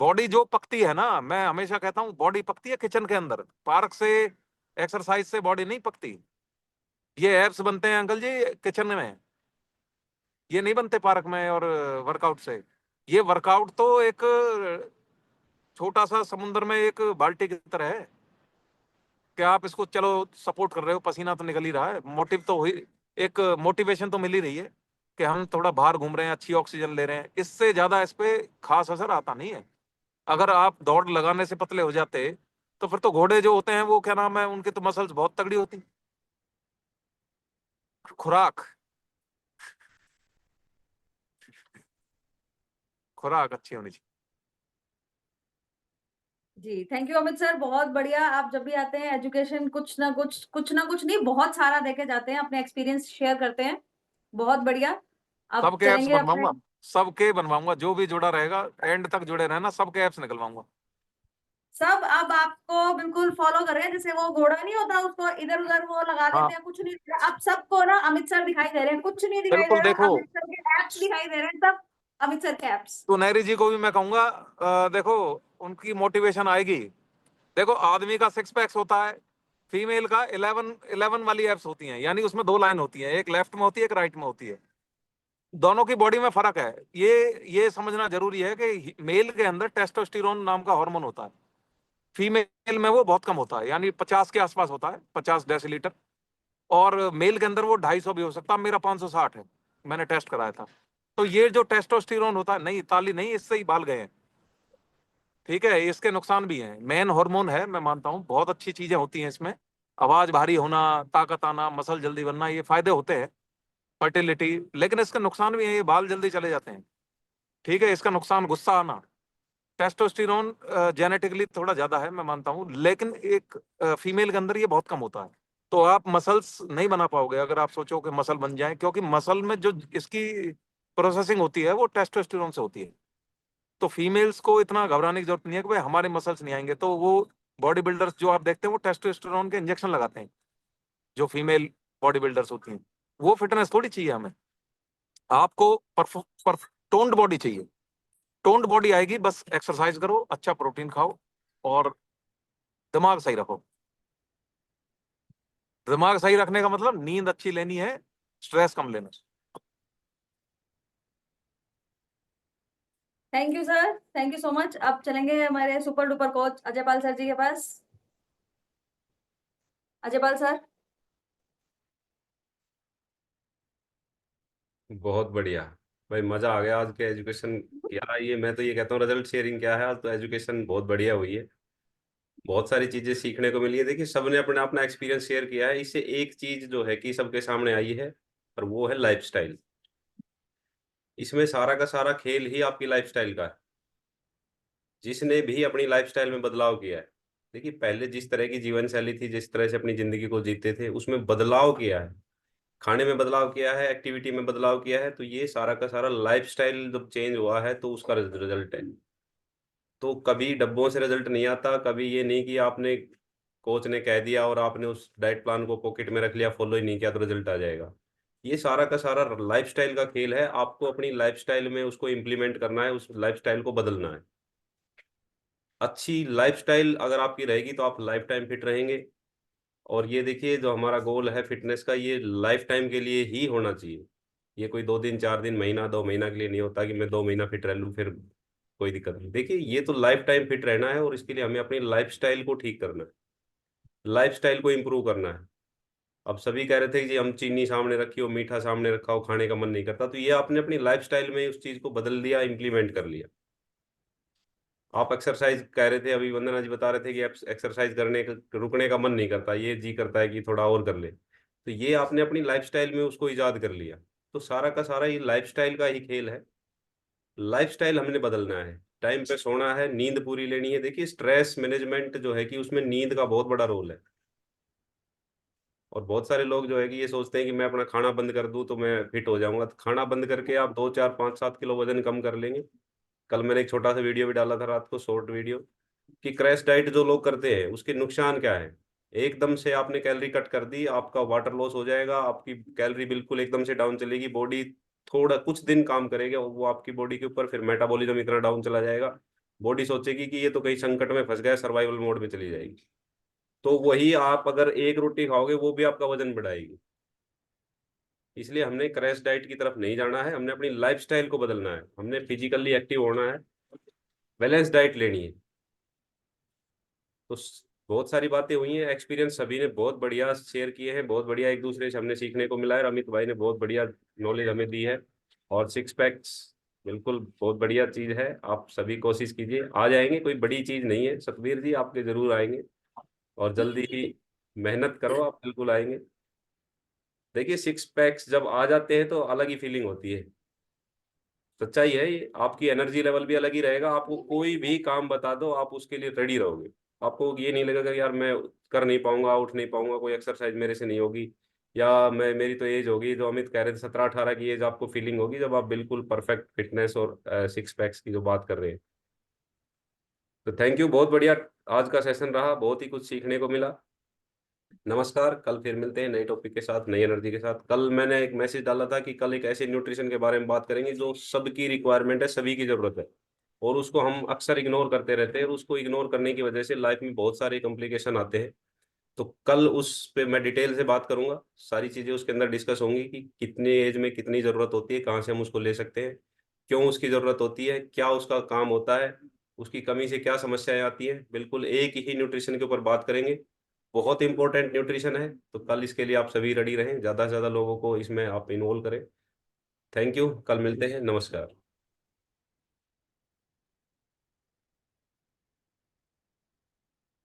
बॉडी जो पकती है ना, मैं हमेशा कहता हूँ बॉडी पकती है किचन के अंदर, पार्क से एक्सरसाइज से बॉडी नहीं पकती। ये एब्स बनते हैं अंकल जी किचन में, ये नहीं बनते पार्क में और वर्कआउट से। ये वर्कआउट तो एक छोटा सा समुद्र में एक बाल्टी की तरह है, कि आप इसको चलो सपोर्ट कर रहे हो, पसीना तो निकल ही रहा है, मोटिव तो हुई, एक मोटिवेशन तो मिल ही रही है कि हम थोड़ा बाहर घूम रहे हैं, अच्छी ऑक्सीजन ले रहे हैं, इससे ज्यादा इस पे खास असर आता नहीं है। अगर आप दौड़ लगाने से पतले हो जाते तो फिर तो घोड़े जो होते हैं वो क्या नाम है, उनकी तो मसल्स बहुत तगड़ी होती। खुराक, खुराक अच्छी होनी चाहिए। जी, थैंक यू अमित सर, बहुत बढ़िया। आप जब भी आते हैं एजुकेशन कुछ ना कुछ नहीं, बहुत सारा देके जाते हैं, अपने एक्सपीरियंस शेयर करते हैं, बहुत बढ़िया। अब सबके ऐप्स चलेंगे अपने बनवाऊंगा, सबके बनवाऊंगा, जो भी जुड़ा रहेगा एंड तक जुड़े रहना, सबके ऐप्स निकलवाऊंगा। सब। अब आपको बिल्कुल फॉलो कर रहे हैं, जैसे वो घोड़ा नहीं होता उसको इधर उधर वो लगा हाँ देते हैं, कुछ नहीं दिख रहा। अब सबको ना अमित सर दिखाई दे रहे हैं, कुछ नहीं दिखाई बिल्कुल। दे रहा, देखो अमित सर के एप्स दिखाई दे रहे हैं, सब अमित सर के एप्स। तो नहरी जी को भी मैं कहूंगा, देखो उनकी मोटिवेशन आएगी। देखो आदमी का 6 पैक्स होता है, फीमेल का 11 वाली एप्स होती हैं, यानी उसमें 2 लाइन होती है, एक लेफ्ट में होती है एक राइट में होती है, दोनों की बॉडी में फर्क है। ये समझना जरूरी है कि मेल के अंदर टेस्टोस्टेरोन नाम का हार्मोन होता है, फीमेल में वो बहुत कम होता है, यानी 50 के आसपास होता है, 50 डेसीलीटर, और मेल के अंदर वो 250 भी हो सकता है, मेरा 560 है, मैंने टेस्ट कराया था। तो ये जो टेस्टोस्टेरोन होता है, नहीं ताली नहीं, इससे ही बाल गए हैं, ठीक है। इसके नुकसान भी हैं, मेन हार्मोन है, मैं मानता हूँ बहुत अच्छी चीजें होती हैं इसमें, आवाज भारी होना, ताकत आना, मसल जल्दी बनना, ये फायदे होते हैं, फर्टिलिटी। लेकिन इसके नुकसान भी हैं, ये बाल जल्दी चले जाते हैं, ठीक है। इसका नुकसान गुस्सा आना। टेस्टोस्टेरोन जेनेटिकली थोड़ा ज्यादा है मैं मानता हूँ, लेकिन एक फीमेल के अंदर ये बहुत कम होता है। तो आप मसल्स नहीं बना पाओगे अगर आप सोचो कि मसल बन जाए, क्योंकि मसल में जो इसकी प्रोसेसिंग होती है वो टेस्टोस्टेरोन से होती है। तो फीमेल्स को इतना घबराने की जरूरत नहीं है कि भाई हमारे मसल्स नहीं आएंगे, तो वो बॉडी बिल्डर्स जो आप देखते हैं वो टेस्टोस्टेरोन के इंजेक्शन लगाते हैं, जो फीमेल बॉडी बिल्डर्स होती हैं। वो फिटनेस थोड़ी चाहिए हमें, आपको टोन्ड बॉडी चाहिए। टोन्ड बॉडी आएगी बस एक्सरसाइज करो, अच्छा प्रोटीन खाओ और दिमाग सही रखो। दिमाग सही रखने का मतलब नींद अच्छी लेनी है, स्ट्रेस कम लेना। Thank you sir, thank you so much. अब चलेंगे हमारे super duper coach Ajay Pal sir जी के पास। अजय पाल सर। बहुत बढ़िया भाई, मजा आ गया आज के एजुकेशन। यार ये मैं तो ये कहता हूँ, रिजल्ट शेयरिंग क्या है, आज तो एजुकेशन बहुत बढ़िया हुई है, बहुत सारी चीजें सीखने को मिली है। देखिए सबने अपना अपना एक्सपीरियंस शेयर किया है, इससे एक चीज जो है कि सबके सामने आई है, और वो है लाइफस्टाइल। इसमें सारा का सारा खेल ही आपकी लाइफस्टाइल का है। जिसने भी अपनी लाइफस्टाइल में बदलाव किया है, देखिए पहले जिस तरह की जीवन शैली थी, जिस तरह से अपनी जिंदगी को जीते थे, उसमें बदलाव किया है, खाने में बदलाव किया है, एक्टिविटी में बदलाव किया है, तो ये सारा का सारा लाइफस्टाइल जब चेंज हुआ है तो उसका रिजल्ट है। तो कभी डब्बों से रिजल्ट नहीं आता, कभी ये नहीं कि आपने कोच ने कह दिया और आपने उस डाइट प्लान को पॉकेट में रख लिया, फॉलो ही नहीं किया तो रिजल्ट आ जाएगा। ये सारा का सारा लाइफस्टाइल का खेल है, आपको अपनी लाइफस्टाइल में उसको इम्प्लीमेंट करना है, उस लाइफस्टाइल को बदलना है। अच्छी लाइफस्टाइल अगर आपकी रहेगी तो आप लाइफ टाइम फिट रहेंगे। और ये देखिए जो हमारा गोल है फिटनेस का, ये लाइफ टाइम के लिए ही होना चाहिए। ये कोई 2 दिन 4 दिन महीना 2 महीना के लिए नहीं होता कि मैं 2 महीना फिट रह लूँ फिर कोई दिक्कत नहीं। देखिए ये तो लाइफ टाइम फिट रहना है और इसके लिए हमें अपनी लाइफस्टाइल को ठीक करना है, लाइफस्टाइल को इम्प्रूव करना है। अब सभी कह रहे थे कि जी हम चीनी सामने रखी हो, मीठा सामने रखा हो, खाने का मन नहीं करता, तो ये आपने अपनी लाइफस्टाइल में उस चीज को बदल दिया, इम्प्लीमेंट कर लिया। आप एक्सरसाइज कह रहे थे, अभी वंदना जी बता रहे थे कि एक्सरसाइज करने का रुकने का मन नहीं करता, ये जी करता है कि थोड़ा और कर ले, तो ये आपने अपनी लाइफस्टाइल में उसको इजाद कर लिया। तो सारा का सारा ये लाइफस्टाइल का ही खेल है। लाइफस्टाइल हमने बदलना है, टाइम पे सोना है, नींद पूरी लेनी है। देखिए स्ट्रेस मैनेजमेंट जो है कि उसमें नींद का बहुत बड़ा रोल है। और बहुत सारे लोग जो है कि ये सोचते हैं कि मैं अपना खाना बंद कर दूं तो मैं फिट हो जाऊंगा। तो खाना बंद करके आप 2 4 5 7 किलो वजन कम कर लेंगे। कल मैंने एक छोटा सा वीडियो भी डाला था रात को, शॉर्ट वीडियो, कि क्रैश डाइट जो लोग करते हैं उसके नुकसान क्या है। एकदम से आपने कैलोरी कट कर दी, आपका वाटर लॉस हो जाएगा, आपकी कैलोरी बिल्कुल एकदम से डाउन चलेगी, बॉडी थोड़ा कुछ दिन काम करेगा वो आपकी बॉडी के ऊपर, फिर मेटाबॉलिज्म इतना डाउन चला जाएगा, बॉडी सोचेगी कि ये तो कहीं संकट में फंस गया, सर्वाइवल मोड में चली जाएगी। तो वही आप अगर एक रोटी खाओगे वो भी आपका वजन बढ़ाएगी। इसलिए हमने क्रैश डाइट की तरफ नहीं जाना है, हमने अपनी लाइफस्टाइल को बदलना है, हमने फिजिकली एक्टिव होना है, बैलेंस डाइट लेनी है। तो बहुत सारी बातें हुई हैं, एक्सपीरियंस सभी ने बहुत बढ़िया शेयर किए हैं, बहुत बढ़िया एक दूसरे से हमने सीखने को मिला है। अमित भाई ने बहुत बढ़िया नॉलेज हमें दी है। और 6 पैक्स बिल्कुल बहुत बढ़िया चीज है, आप सभी कोशिश कीजिए, आ जाएंगे, कोई बड़ी चीज नहीं है सतबीर जी, आपके जरूर आएंगे और जल्दी ही मेहनत करो, आप बिल्कुल आएंगे। देखिए 6 पैक्स जब आ जाते हैं तो अलग ही फीलिंग होती है, सच्चाई है ये। आपकी एनर्जी लेवल भी अलग ही रहेगा, आपको कोई भी काम बता दो आप उसके लिए रेडी रहोगे। आपको ये नहीं लगेगा कि यार मैं कर नहीं पाऊंगा, उठ नहीं पाऊंगा, कोई एक्सरसाइज मेरे से नहीं होगी, या मैं मेरी तो एज होगी, जो अमित कह रहे थे 17 18 की एज आपको फीलिंग होगी जब आप बिल्कुल परफेक्ट फिटनेस और 6 पैक्स की जो बात कर रहे हैं। तो थैंक यू, बहुत बढ़िया आज का सेशन रहा, बहुत ही कुछ सीखने को मिला। नमस्कार, कल फिर मिलते हैं नए टॉपिक के साथ, नई एनर्जी के साथ। कल मैंने एक मैसेज डाला था कि कल एक ऐसे न्यूट्रिशन के बारे में बात करेंगे जो सबकी रिक्वायरमेंट है, सभी की जरूरत है, और उसको हम अक्सर इग्नोर करते रहते हैं, और उसको इग्नोर करने की वजह से लाइफ में बहुत सारे कॉम्प्लिकेशन आते हैं। तो कल उस पे मैं डिटेल से बात करूंगा, सारी चीजें उसके अंदर डिस्कस होंगी कि कितने एज में कितनी जरूरत होती है, कहाँ से हम उसको ले सकते हैं, क्यों उसकी जरूरत होती है, क्या उसका काम होता है, उसकी कमी से क्या समस्याएं आती हैं। बिल्कुल एक ही न्यूट्रिशन के ऊपर बात करेंगे, बहुत इंपॉर्टेंट न्यूट्रिशन है। तो कल इसके लिए आप सभी रेडी रहें, ज़्यादा से ज़्यादा लोगों को इसमें आप इन्वॉल्व करें। थैंक यू, कल मिलते हैं, नमस्कार।